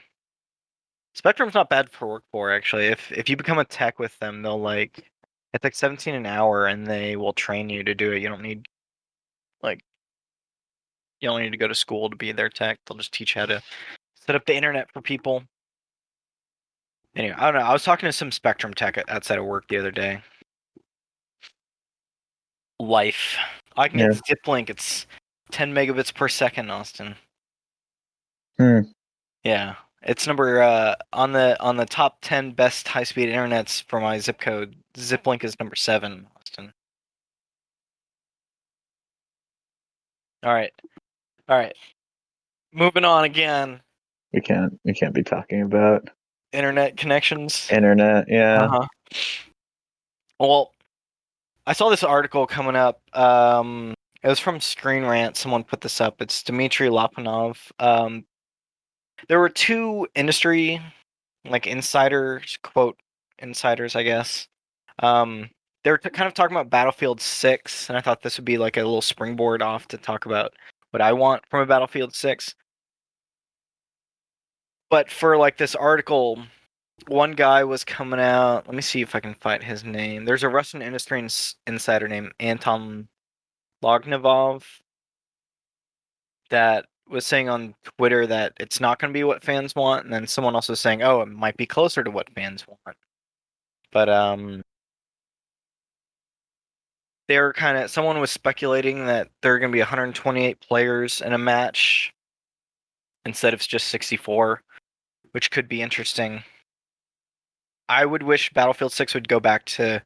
Spectrum's not bad for work for actually. If you become a tech with them, they'll it's like 17 an hour, and they will train you to do it. Like you don't need to go to school to be their tech. They'll just teach you how to set up the internet for people. Anyway, I don't know. I was talking to some Spectrum tech outside of work the other day. Life. I can get Yeah. zip link. It's 10 megabits per second, Austin. Hmm. Yeah, it's number on the top 10 best high-speed internets for my zip code. Ziplink is number 7, Austin. All right, all right. Moving on again. We can't be talking about Internet connections. internet. Uh Yeah. huh. Well, I saw this article coming up. It was from Screen Rant. Someone put this up. It's Dmitry Lapanov. There were two industry insiders, quote insiders, I guess. Um, they were kind of talking about Battlefield 6, and I thought this would be like a little springboard off to talk about what I want from a Battlefield 6. But for like this article, one guy was coming out. Let me see if I can find his name. There's a Russian industry insider named Anton Lognevov that was saying on Twitter that it's not going to be what fans want, and then someone else was saying, "Oh, it might be closer to what fans want." But they're kind of someone was speculating that there are going to be 128 players in a match instead of just 64, which could be interesting. I would wish Battlefield 6 would go back to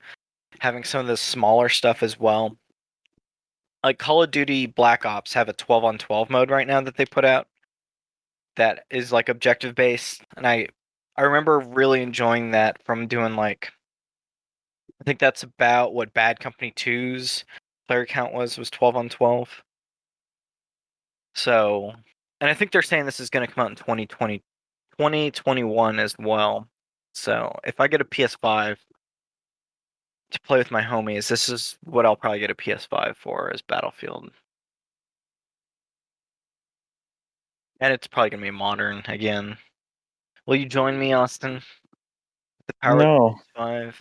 having some of the smaller stuff as well. Like Call of Duty Black Ops have a 12 on 12 mode right now that they put out that is like objective based, and I remember really enjoying that from doing I think that's about what Bad Company 2's player count was 12 on 12. So, and I think they're saying this is going to come out in 2020, 2021 as well. So, if I get a PS5 to play with my homies, this is what I'll probably get a PS5 for as Battlefield. And it's probably going to be modern again. Will you join me, Austin? The power of the No. PS5?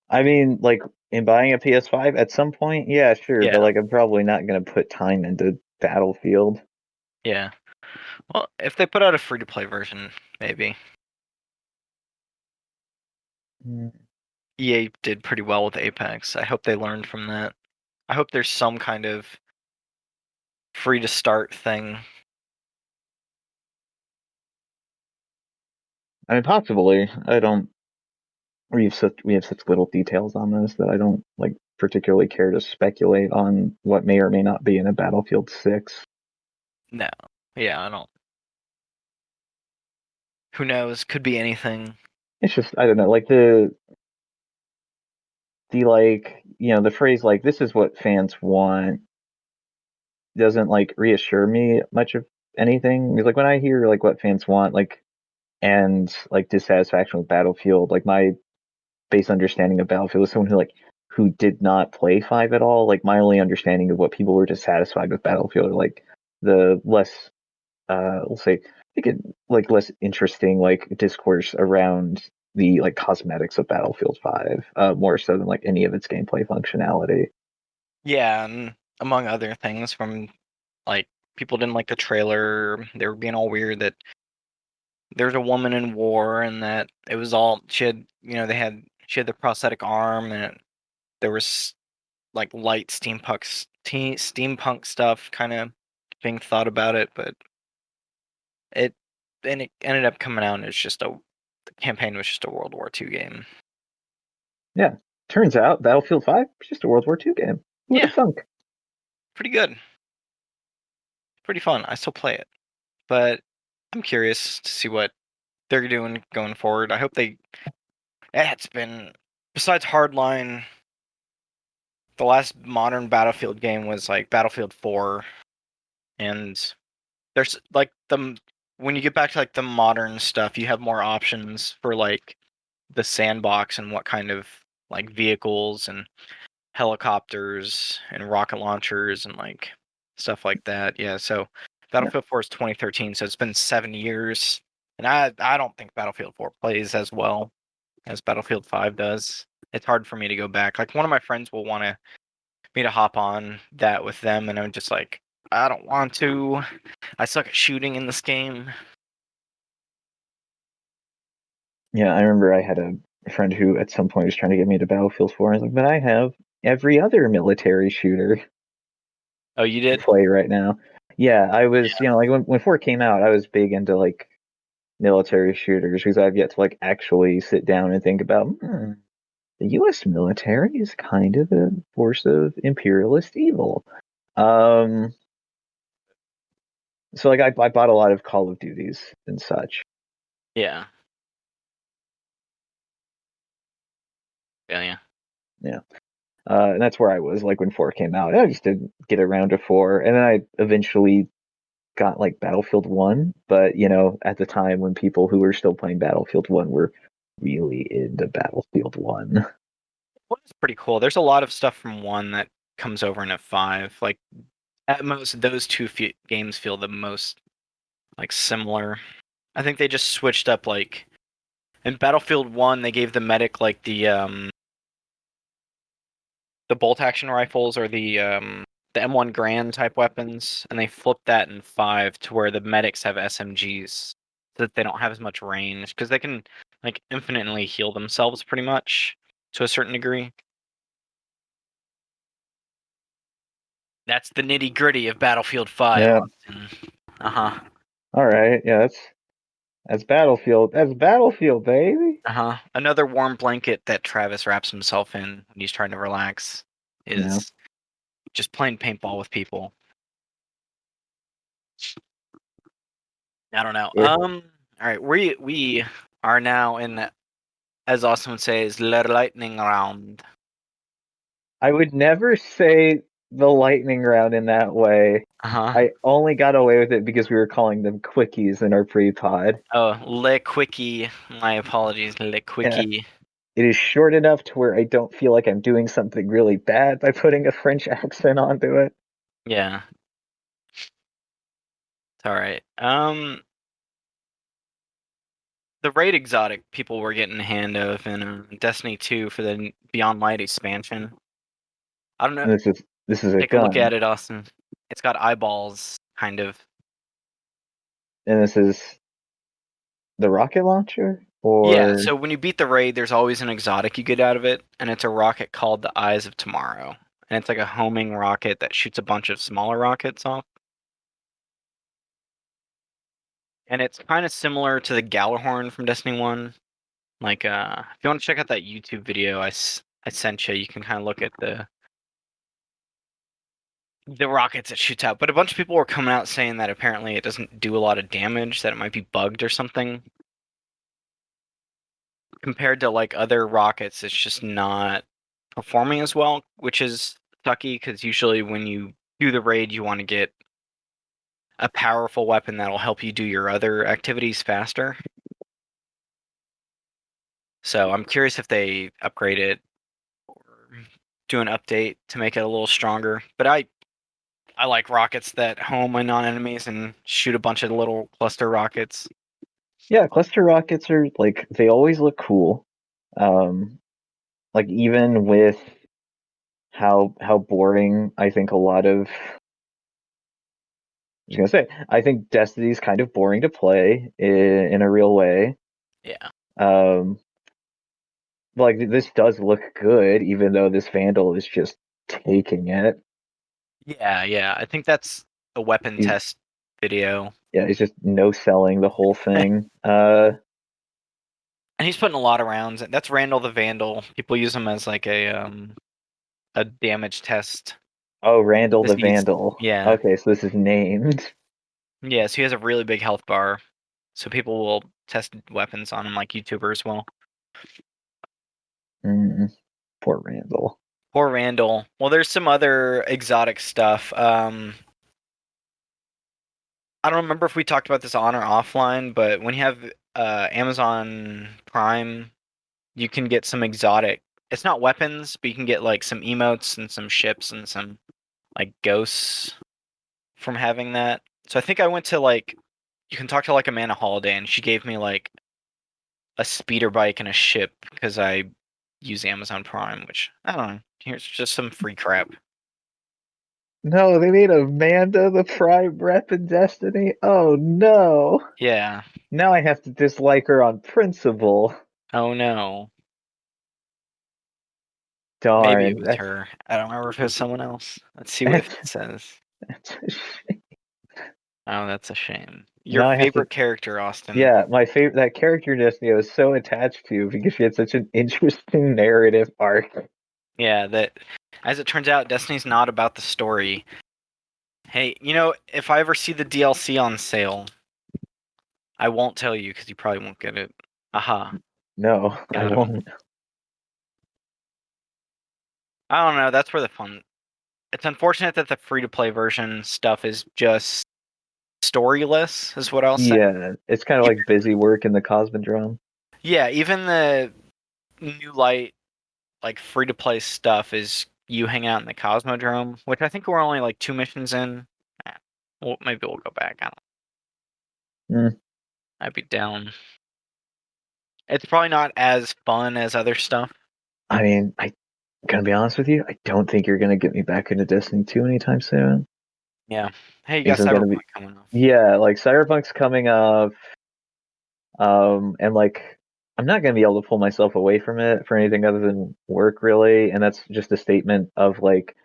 I mean, like in buying a PS5 at some point, yeah, sure, but Yeah, like I'm probably not gonna put time into Battlefield. yeah. Well, if they put out a free to play version, maybe. Mm. EA did pretty well with Apex. I hope they learned from that. I hope there's some kind of free to start thing. I mean, possibly. I don't. we have such little details on this that I don't like particularly care to speculate on what may or may not be in a Battlefield 6. No. Yeah, I don't. Who knows? Could be anything. It's just I don't know, like the like the phrase like this is what fans want doesn't like reassure me much of anything. Because like when I hear like what fans want, like and like dissatisfaction with Battlefield, like my base understanding of Battlefield is someone who did not play 5 at all. Like my only understanding of what people were dissatisfied with Battlefield are like the less we'll say like less interesting like discourse around the like cosmetics of Battlefield 5, more so than like any of its gameplay functionality. Yeah, and among other things from like people didn't like the trailer. They were being all weird that there's a woman in war and that it was all she had, she had the prosthetic arm and there was like light steampunk stuff kind of being thought about it, but it it ended up coming out and it's just the campaign was just a World War II game. Yeah, turns out Battlefield 5 is just a World War II game. Who would Yeah, have thunk? pretty good. Pretty fun. I still play it. But I'm curious to see what they're doing going forward. I hope they it's been besides Hardline, the last modern Battlefield game was like Battlefield 4 and there's like the when you get back to like the modern stuff, you have more options for like the sandbox and what kind of like vehicles and helicopters and rocket launchers and like stuff like that. Yeah, so Yeah, Battlefield 4 is 2013, so it's been 7 years, and I don't think Battlefield 4 plays as well as Battlefield 5 does. It's hard for me to go back. Like one of my friends will want me to hop on that with them, and I'm just like, I don't want to. I suck at shooting in this game. yeah. I remember I had a friend who at some point was trying to get me to Battlefield 4. I was like, but I have every other military shooter Oh, you to did? play right now. Yeah, I was, like when 4 came out, I was big into like military shooters because I've yet to like actually sit down and think about the U.S. military is kind of a force of imperialist evil. Um, so like I bought a lot of Call of Duties and such. Yeah. Yeah, yeah. Yeah. And that's where I was like when 4 came out. I just didn't get around to 4, and then I eventually got like Battlefield 1. But at the time when people who were still playing Battlefield 1 were really into Battlefield 1. Well, it's pretty cool. There's a lot of stuff from 1 that comes over into 5. Like at most, those two games feel the most like similar. I think they just switched up like in Battlefield 1 they gave the medic like the bolt action rifles or the M1 Grand type weapons, and they flipped that in 5 to where the medics have SMGs so that they don't have as much range because they can like infinitely heal themselves pretty much to a certain degree. That's the nitty gritty of Battlefield 5, Yeah. Austin. Uh huh. All right. Yeah, that's Battlefield. That's Battlefield, baby. Uh-huh. Another warm blanket that Travis wraps himself in when he's trying to relax Yeah. is just playing paintball with people. I don't know. Yeah. All right, we are now in, as Austin would say, is the lightning round. I would never say the lightning round in that way. Uh-huh. I only got away with it because we were calling them quickies in our pre-pod. Oh, le quickie. My apologies, le Yeah. quickie. It is short enough to where I don't feel like I'm doing something really bad by putting a French accent onto it. Yeah, it's all right. The raid exotic people were getting a hand of in Destiny 2 for the Beyond Light expansion. I don't know. And this is a Take a look gun, at it, Austin. It's got eyeballs, kind of. and this is the rocket launcher, Yeah, or so when you beat the raid, there's always an exotic you get out of it, and it's a rocket called the Eyes of Tomorrow. And it's like a homing rocket that shoots a bunch of smaller rockets off. And it's kind of similar to the Galahorn from Destiny 1, Like, if you want to check out that YouTube video I sent you, you can kind of look at the rockets it shoots out. But a bunch of people were coming out saying that apparently it doesn't do a lot of damage, that it might be bugged or something. Compared to like other rockets, it's just not performing as well, which is sucky because usually when you do the raid, you want to get a powerful weapon that'll help you do your other activities faster. So I'm curious if they upgrade it or do an update to make it a little stronger. But I like rockets that home in on enemies and shoot a bunch of little cluster rockets. Yeah, cluster rockets are like they always look cool. Um, like even with how boring I think a lot of I was gonna say I think Destiny's kind of boring to play in a real way. Yeah. Um, like this does look good, even though this Vandal is just taking it. Yeah. I think that's a weapon He's test video. yeah, he's just no selling the whole thing. And he's putting a lot of rounds. That's Randall the Vandal. People use him as like a damage test. Oh, Randall To the see, Vandal. yeah. Okay, so this is named. Yeah, so he has a really big health bar. So people will test weapons on him like YouTubers will. Poor Randall. Poor Randall. Well, there's some other exotic stuff. I don't remember if we talked about this on or offline, but when you have Amazon Prime, you can get some exotic. It's not weapons, but you can get like some emotes and some ships and some like ghosts from having that. So I think I went to like you can talk to like Amanda Holiday, and she gave me like a speeder bike and a ship because I use Amazon Prime, which I don't know. Here's just some free crap. No, they made Amanda the Prime rep in Destiny. Oh no. Yeah. Now I have to dislike her on principle. Oh no. Maybe it Darn. was her. I don't remember if it was someone else. Let's see what if That's, it says. that's a shame. Oh, that's a shame. Your Now I have to. favorite character, Austin. Yeah, my favorite that character in Destiny I was so attached to because she had such an interesting narrative arc. Yeah, that as it turns out, Destiny's not about the story. Hey, if I ever see the DLC on sale, I won't tell you because you probably won't get it. Aha, No, I got him. won't. I don't know. That's where the fun. It's unfortunate that the free-to-play version stuff is just storyless, is what I'll say. Yeah, it's kind of like busy work in the Cosmodrome. Yeah, even the new light, like free-to-play stuff is you hang out in the Cosmodrome, which I think we're only like 2 missions in. Well, maybe we'll go back. I don't. Mm. I'd be down. It's probably not as fun as other stuff. I mean, I gonna be honest with you, I don't think you're gonna get me back into Destiny 2 anytime soon. Yeah. Hey, you got Because I'm gonna be CyberPunk coming up. yeah, like Cyberpunk's coming up, and like I'm not gonna be able to pull myself away from it for anything other than work really, and that's just a statement of like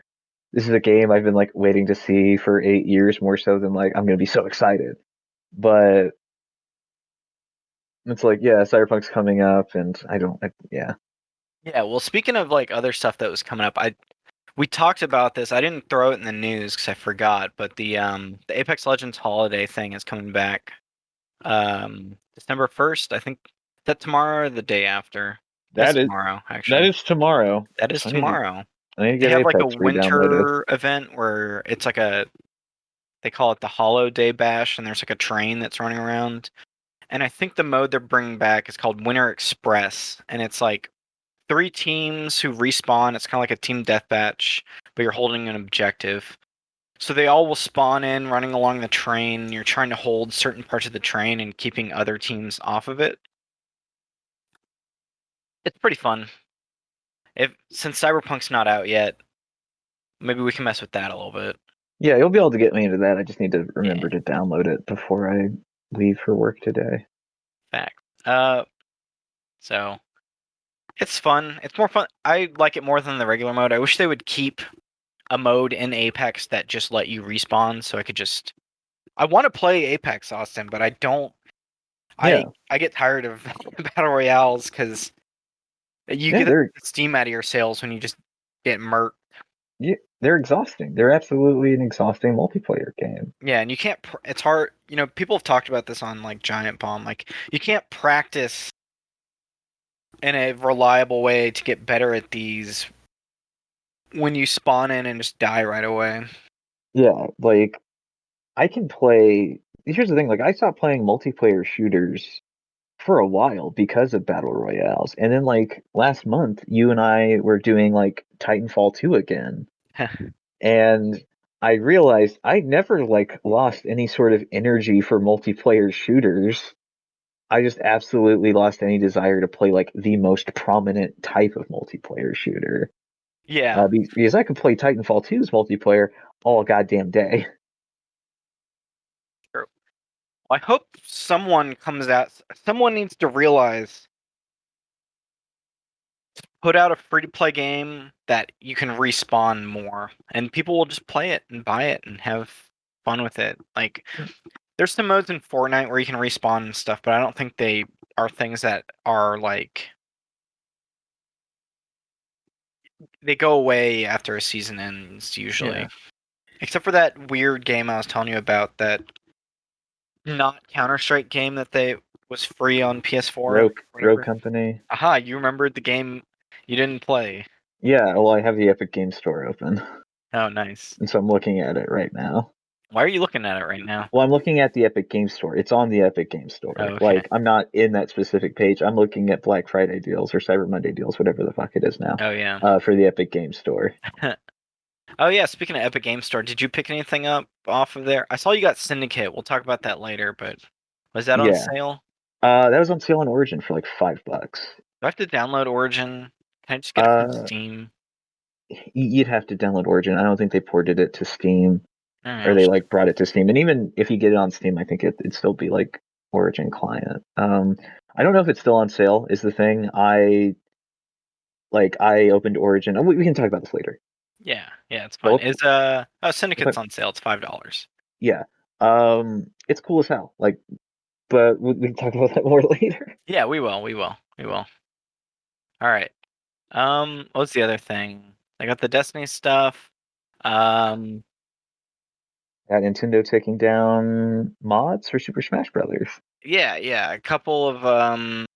this is a game I've been like waiting to see for 8 years more so than like I'm gonna be so excited. But it's like yeah, Cyberpunk's coming up, and yeah. Yeah, well, speaking of like other stuff that was coming up, we talked about this. I didn't throw it in the news because I forgot, but the Apex Legends holiday thing is coming back December 1st. I think that tomorrow or the day after. That's That is tomorrow, that actually. is tomorrow. That is I need to tomorrow. I need to They get have like a Apex re-downloaded. winter event where it's like they call it the Hollow Day Bash, and there's like a train that's running around. And I think the mode they're bringing back is called Winter Express, and it's like 3 teams who respawn. It's kind of like a team deathmatch, but you're holding an objective. So they all will spawn in running along the train. You're trying to hold certain parts of the train and keeping other teams off of it. It's pretty fun. If since Cyberpunk's not out yet, maybe we can mess with that a little bit. Yeah, you'll be able to get me into that. I just need to Yeah, remember to download it before I leave for work today. fact. So it's fun. It's more fun. I like it more than the regular mode. I wish they would keep a mode in Apex that just let you respawn, so I could just. I want to play Apex, Austin, but I don't. Yeah, I get tired of battle royales because you yeah, get the steam out of your sails when you just get murked. they're exhausting. They're absolutely an exhausting multiplayer game. Yeah, and you can't. It's hard. You know, people have talked about this on like Giant Bomb. Like, you can't practice in a reliable way to get better at these when you spawn in and just die right away. Yeah, like I can play. Here's the thing: like I stopped playing multiplayer shooters for a while because of battle royales, and then like last month, you and I were doing like Titanfall 2 again, and I realized I never like lost any sort of energy for multiplayer shooters. I just absolutely lost any desire to play like the most prominent type of multiplayer shooter. Yeah. Because I could play Titanfall 2's multiplayer all goddamn day. True. I hope someone comes out. Someone needs to realize, put out a free to play game that you can respawn more, and people will just play it and buy it and have fun with it. Like, there's some modes in Fortnite where you can respawn and stuff, but I don't think they are things that are like, they go away after a season ends usually. Yeah. Except for that weird game I was telling you about, that not Counter-Strike game that they was free on PS4 or Rogue whatever. Company. Aha, you remembered the game you didn't play. Yeah, well, I have the Epic Game Store open, Oh, nice. and so I'm looking at it right now. Why are you looking at it right now? Well, I'm looking at the Epic Game Store. It's on the Epic Game Oh, Store. okay. Like, I'm not in that specific page. I'm looking at Black Friday deals or Cyber Monday deals, whatever the fuck it is now, Oh, yeah. for the Epic Game Store. Oh, yeah, speaking of Epic Game Store, did you pick anything up off of there? I saw you got Syndicate. We'll talk about that later, but was that on Yeah. sale? That was on sale on Origin for like $5. Do I have to download Origin? Can I just get it from Uh, Steam? you'd have to download Origin. I don't think they ported it to Steam, Alright, or I'll they just... like brought it to Steam. And even if you get it on Steam, I think it'd still be like Origin client. I don't know if it's still on sale. Is the thing. I opened Origin. We can talk about this later. Yeah, it's fine. Well, Is Syndicate's but on sale. It's $5. yeah, it's cool as hell. Like, but we can talk about that more later. Yeah, we will. All right. What's the other thing? I got the Destiny stuff. Um, Got Nintendo taking down mods for Super Smash Brothers. yeah, a couple of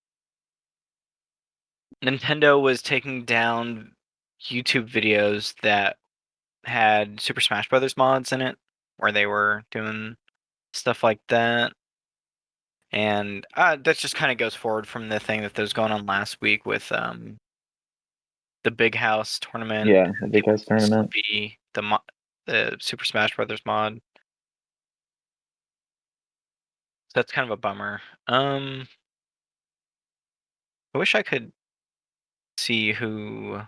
Nintendo was taking down YouTube videos that had Super Smash Brothers mods in it, where they were doing stuff like that. And that just kind of goes forward from the thing that was going on last week with the Big House tournament Yeah, the and Big people House using tournament. Slippy, the Super Smash Brothers mod. So that's kind of a bummer. I wish I could see who.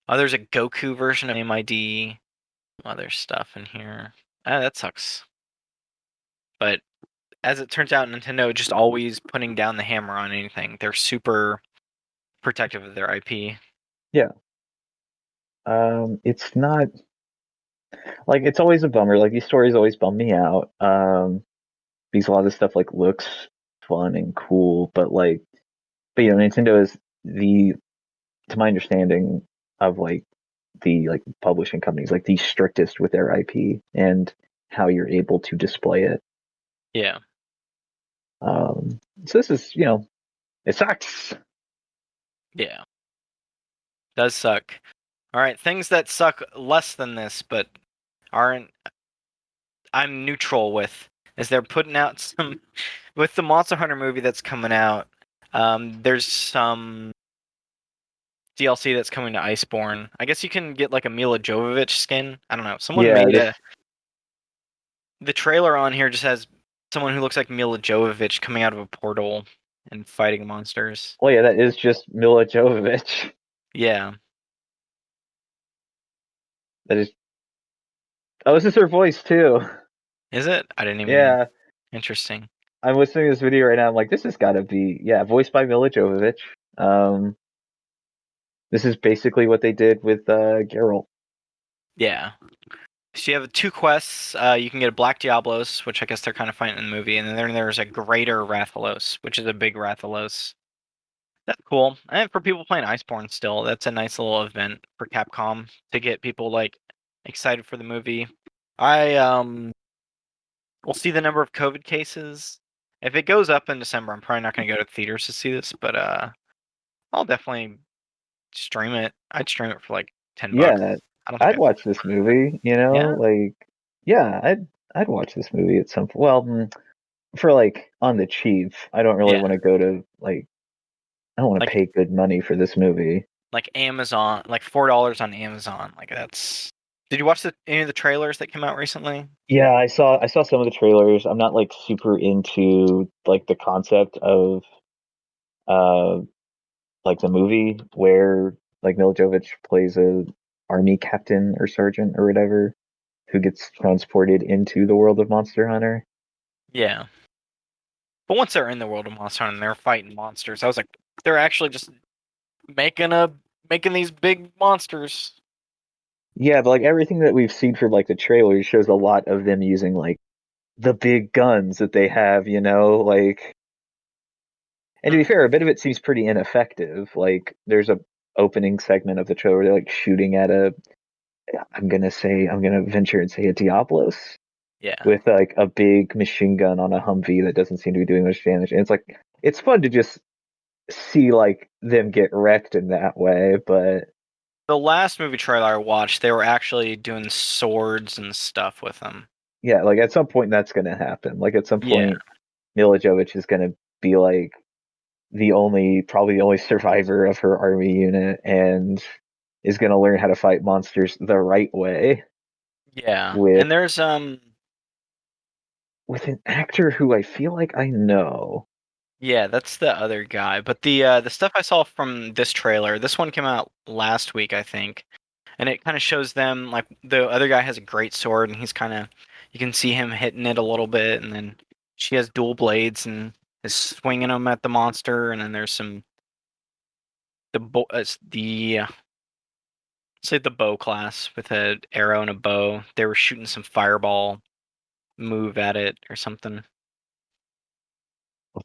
Oh, there's a Goku version of MID. Other stuff in here. Ah, that sucks. But as it turns out, Nintendo just always putting down the hammer on anything. They're super protective of their IP. Yeah. It's not like it's always a bummer. Like these stories always bum me out. Because a lot of this stuff like looks fun and cool, but Nintendo is to my understanding of like the like publishing companies, like the strictest with their IP and how you're able to display it. Yeah, So this is, it sucks. yeah, does suck. All right, things that suck less than this, but aren't I'm neutral with, is they're putting out some with the Monster Hunter movie that's coming out. There's some DLC that's coming to Iceborne. I guess you can get like a Mila Jovovich skin. I don't know. Someone Yeah, made the trailer on here just has someone who looks like Mila Jovovich coming out of a portal and fighting monsters. well, yeah, that is just Mila Jovovich. Yeah. That is, oh, this is her voice too. Is it? I didn't even. Yeah, Interesting. I'm listening to this video right now. I'm like, this has got to be, yeah, voiced by Mila Jovovich. Um, this is basically what they did with Geralt. Yeah. So you have two quests. You can get a Black Diablos, which I guess they're kind of fighting in the movie, and then there's a Greater Rathalos, which is a big Rathalos. That's cool. And for people playing Iceborne still, that's a nice little event for Capcom to get people like excited for the movie. I we'll see the number of COVID cases. If it goes up in December, I'm probably not going to go to theaters to see this, but I'll definitely stream it. I'd stream it for like $10. Yeah, I don't think I'd I'd watch this movie. Yeah? Like yeah, I'd watch this movie at some. Well, for like on the cheap. I don't really Yeah. want to go to like. I don't want to Like pay good money for this movie. Amazon, like $4 on Amazon. Like that's Did you watch any of the trailers that came out recently? Yeah, I saw some of the trailers. I'm not like super into like the concept of uh like the movie where like Mila Jovovich plays a army captain or sergeant or whatever who gets transported into the world of Monster Hunter. Yeah. But once they're in the world of Monster Hunter and they're fighting monsters, I was like, they're actually just making a making these big monsters. Yeah, but like everything that we've seen for like the trailers shows a lot of them using like the big guns that they have, like and to be Mhm. fair, a bit of it seems pretty ineffective. Like there's a opening segment of the trailer where they're like shooting at a I'm gonna venture and say a Diablos Yeah. with like a big machine gun on a Humvee that doesn't seem to be doing much damage. And it's like it's fun to just see like them get wrecked in that way, but The last movie trailer I watched, they were actually doing swords and stuff with them. yeah, like at some point that's gonna happen. Like at some Yeah. point Mila Jovovich is gonna be like probably the only survivor of her army unit and is gonna learn how to fight monsters the right way Yeah. with And there's an actor who I feel like I know. yeah, that's the other guy. But the stuff I saw from this trailer, this one came out last week, I think. And it kind of shows them like the other guy has a great sword and he's kind of you can see him hitting it a little bit and then she has dual blades and is swinging them at the monster and then there's some the bo- the say the bow class with a arrow and a bow. They were shooting some fireball move at it or something.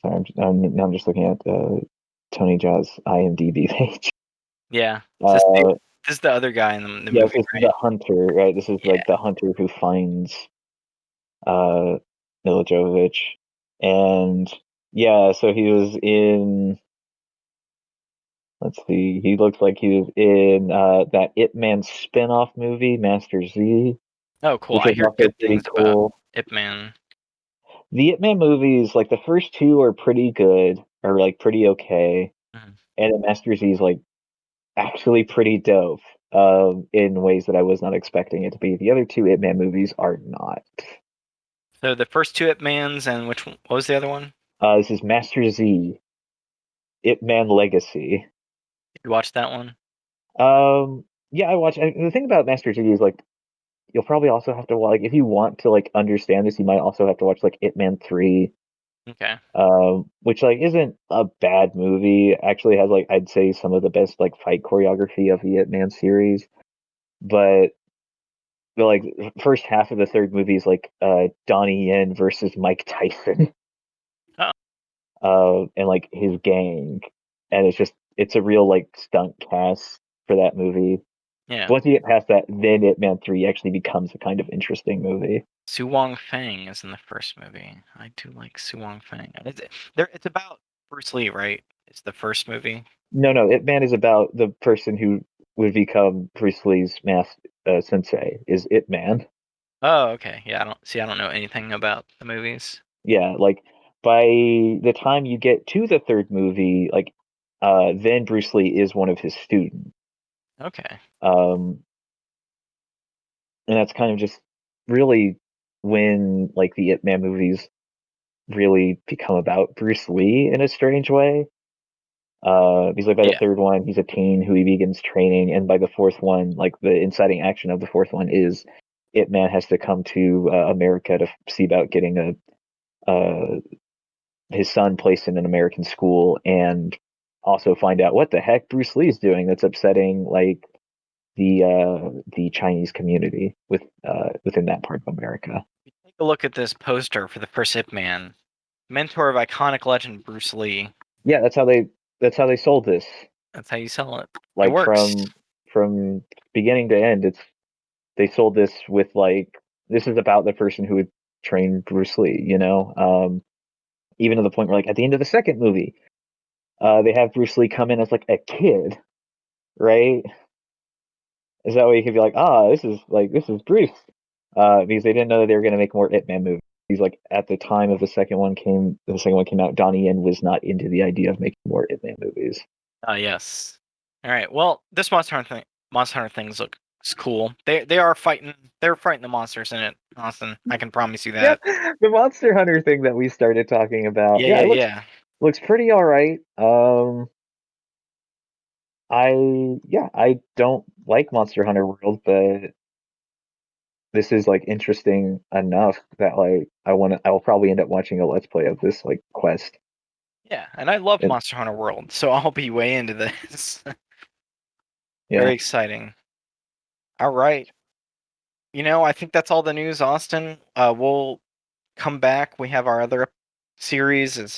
Sorry, now I'm just looking at Tony Jaa's IMDb page. Yeah. Uh, This is the other guy in the yeah, movie, this is right? the hunter, right? This is Yeah. like the hunter who finds uh Mila Jovovich, and yeah, so he was in. Let's see, he looks like he was in that Ip Man spin-off movie, Master Z, Oh, cool. which I was hear also good pretty things about cool. Ip Man. The Ip Man movies, like the first two are pretty good, or like pretty okay, Mhm. and then Master Z is like actually pretty dope in ways that I was not expecting it to be. The other two Ip Man movies are not. So the first two Ip Mans and which one, what was the other one? This is Master Z, Ip Man Legacy. You watched that one? Yeah, I watch. The thing about Master Z is like you'll probably also have to like if you want to like understand this, you might also have to watch like Ip Man 3, Okay. which like isn't a bad movie. Actually has like I'd say some of the best like fight choreography of the Ip Man series, but the like first half of the third movie is like Donnie Yen versus Mike Tyson, Oh, and like his gang, and it's a real like stunt cast for that movie. yeah. Once you get past that, then Ip Man 3 actually becomes a kind of interesting movie. Su Wong Feng is in the first movie. I do like Su Wong Feng. It's about Bruce Lee, right? It's the first movie. No, no, Ip Man is about the person who would become Bruce Lee's sensei, is Ip Man. Oh, okay. Yeah, I don't know anything about the movies. Yeah, like by the time you get to the third movie, like then Bruce Lee is one of his students. Okay. Um, and that's kind of just really when like the Ip Man movies really become about Bruce Lee in a strange way. Because like by the Yeah. third one, he's a teen who he begins training, and by the fourth one, like the inciting action of the fourth one is Ip Man has to come to America to see about getting his son placed in an American school, and also find out what the heck Bruce Lee's doing that's upsetting like the Chinese community within that part of America. Take a look at this poster for the first Ip Man, mentor of iconic legend Bruce Lee. Yeah, that's how they sold this. That's how you sell it. Like it works. from beginning to end, they sold this with like, this is about the person who would train Bruce Lee, you know? Even to the point where, like, at the end of the second movie, they have Bruce Lee come in as like a kid, right? Is that way you could be like, this is Bruce, because they didn't know that they were going to make more Ip Man movies. He's like, at the time of the second one came out, Donnie Yen was not into the idea of making more Ip Man movies. Yes. All right. Well, this Monster Hunter things looks cool. They are fighting. They're fighting the monsters in it, Austin. I can promise you that. Yeah, the Monster Hunter thing that we started talking about. Yeah, It looks pretty all right. I don't like Monster Hunter World, but this is like interesting enough that like I will probably end up watching a let's play of this like quest. Yeah, and I love And Monster Hunter World, so I'll be way into this. yeah, Very exciting. All right. I think that's all the news, Austin. We'll come back. We have our other series. It's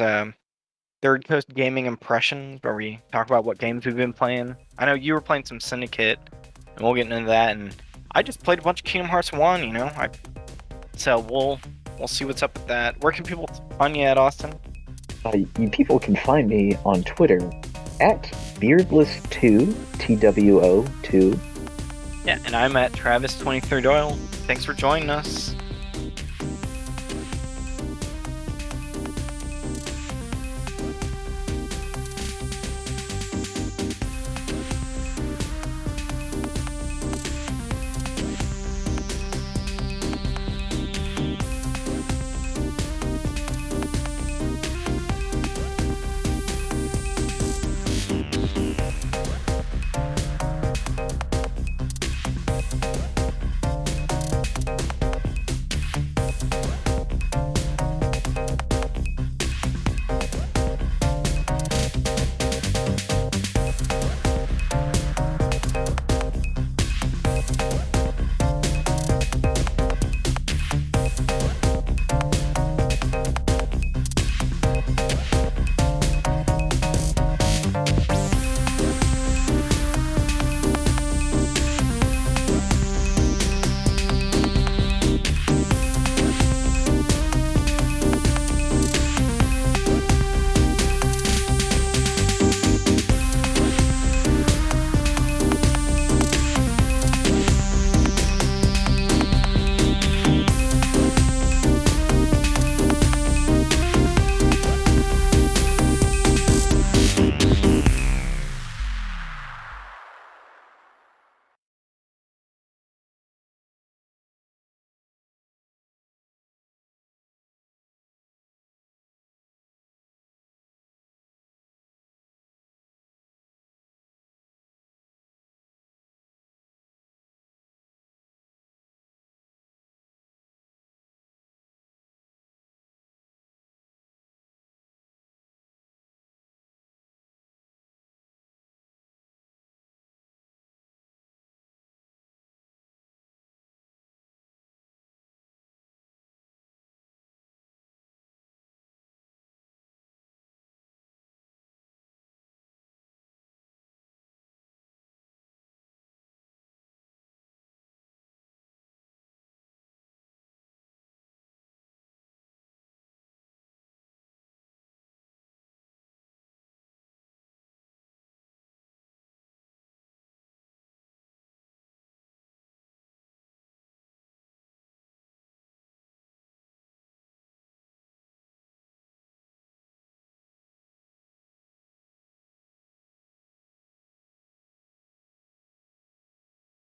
Third Coast Gaming Impressions, where we talk about what games we've been playing. I know you were playing some Syndicate, and we'll get into that. And I just played a bunch of Kingdom Hearts 1, So we'll see what's up with that. Where can people find you at, Austin? you people can find me on Twitter at beardless2 TWO2. Yeah, and I'm at Travis23 Doyle. Thanks for joining us.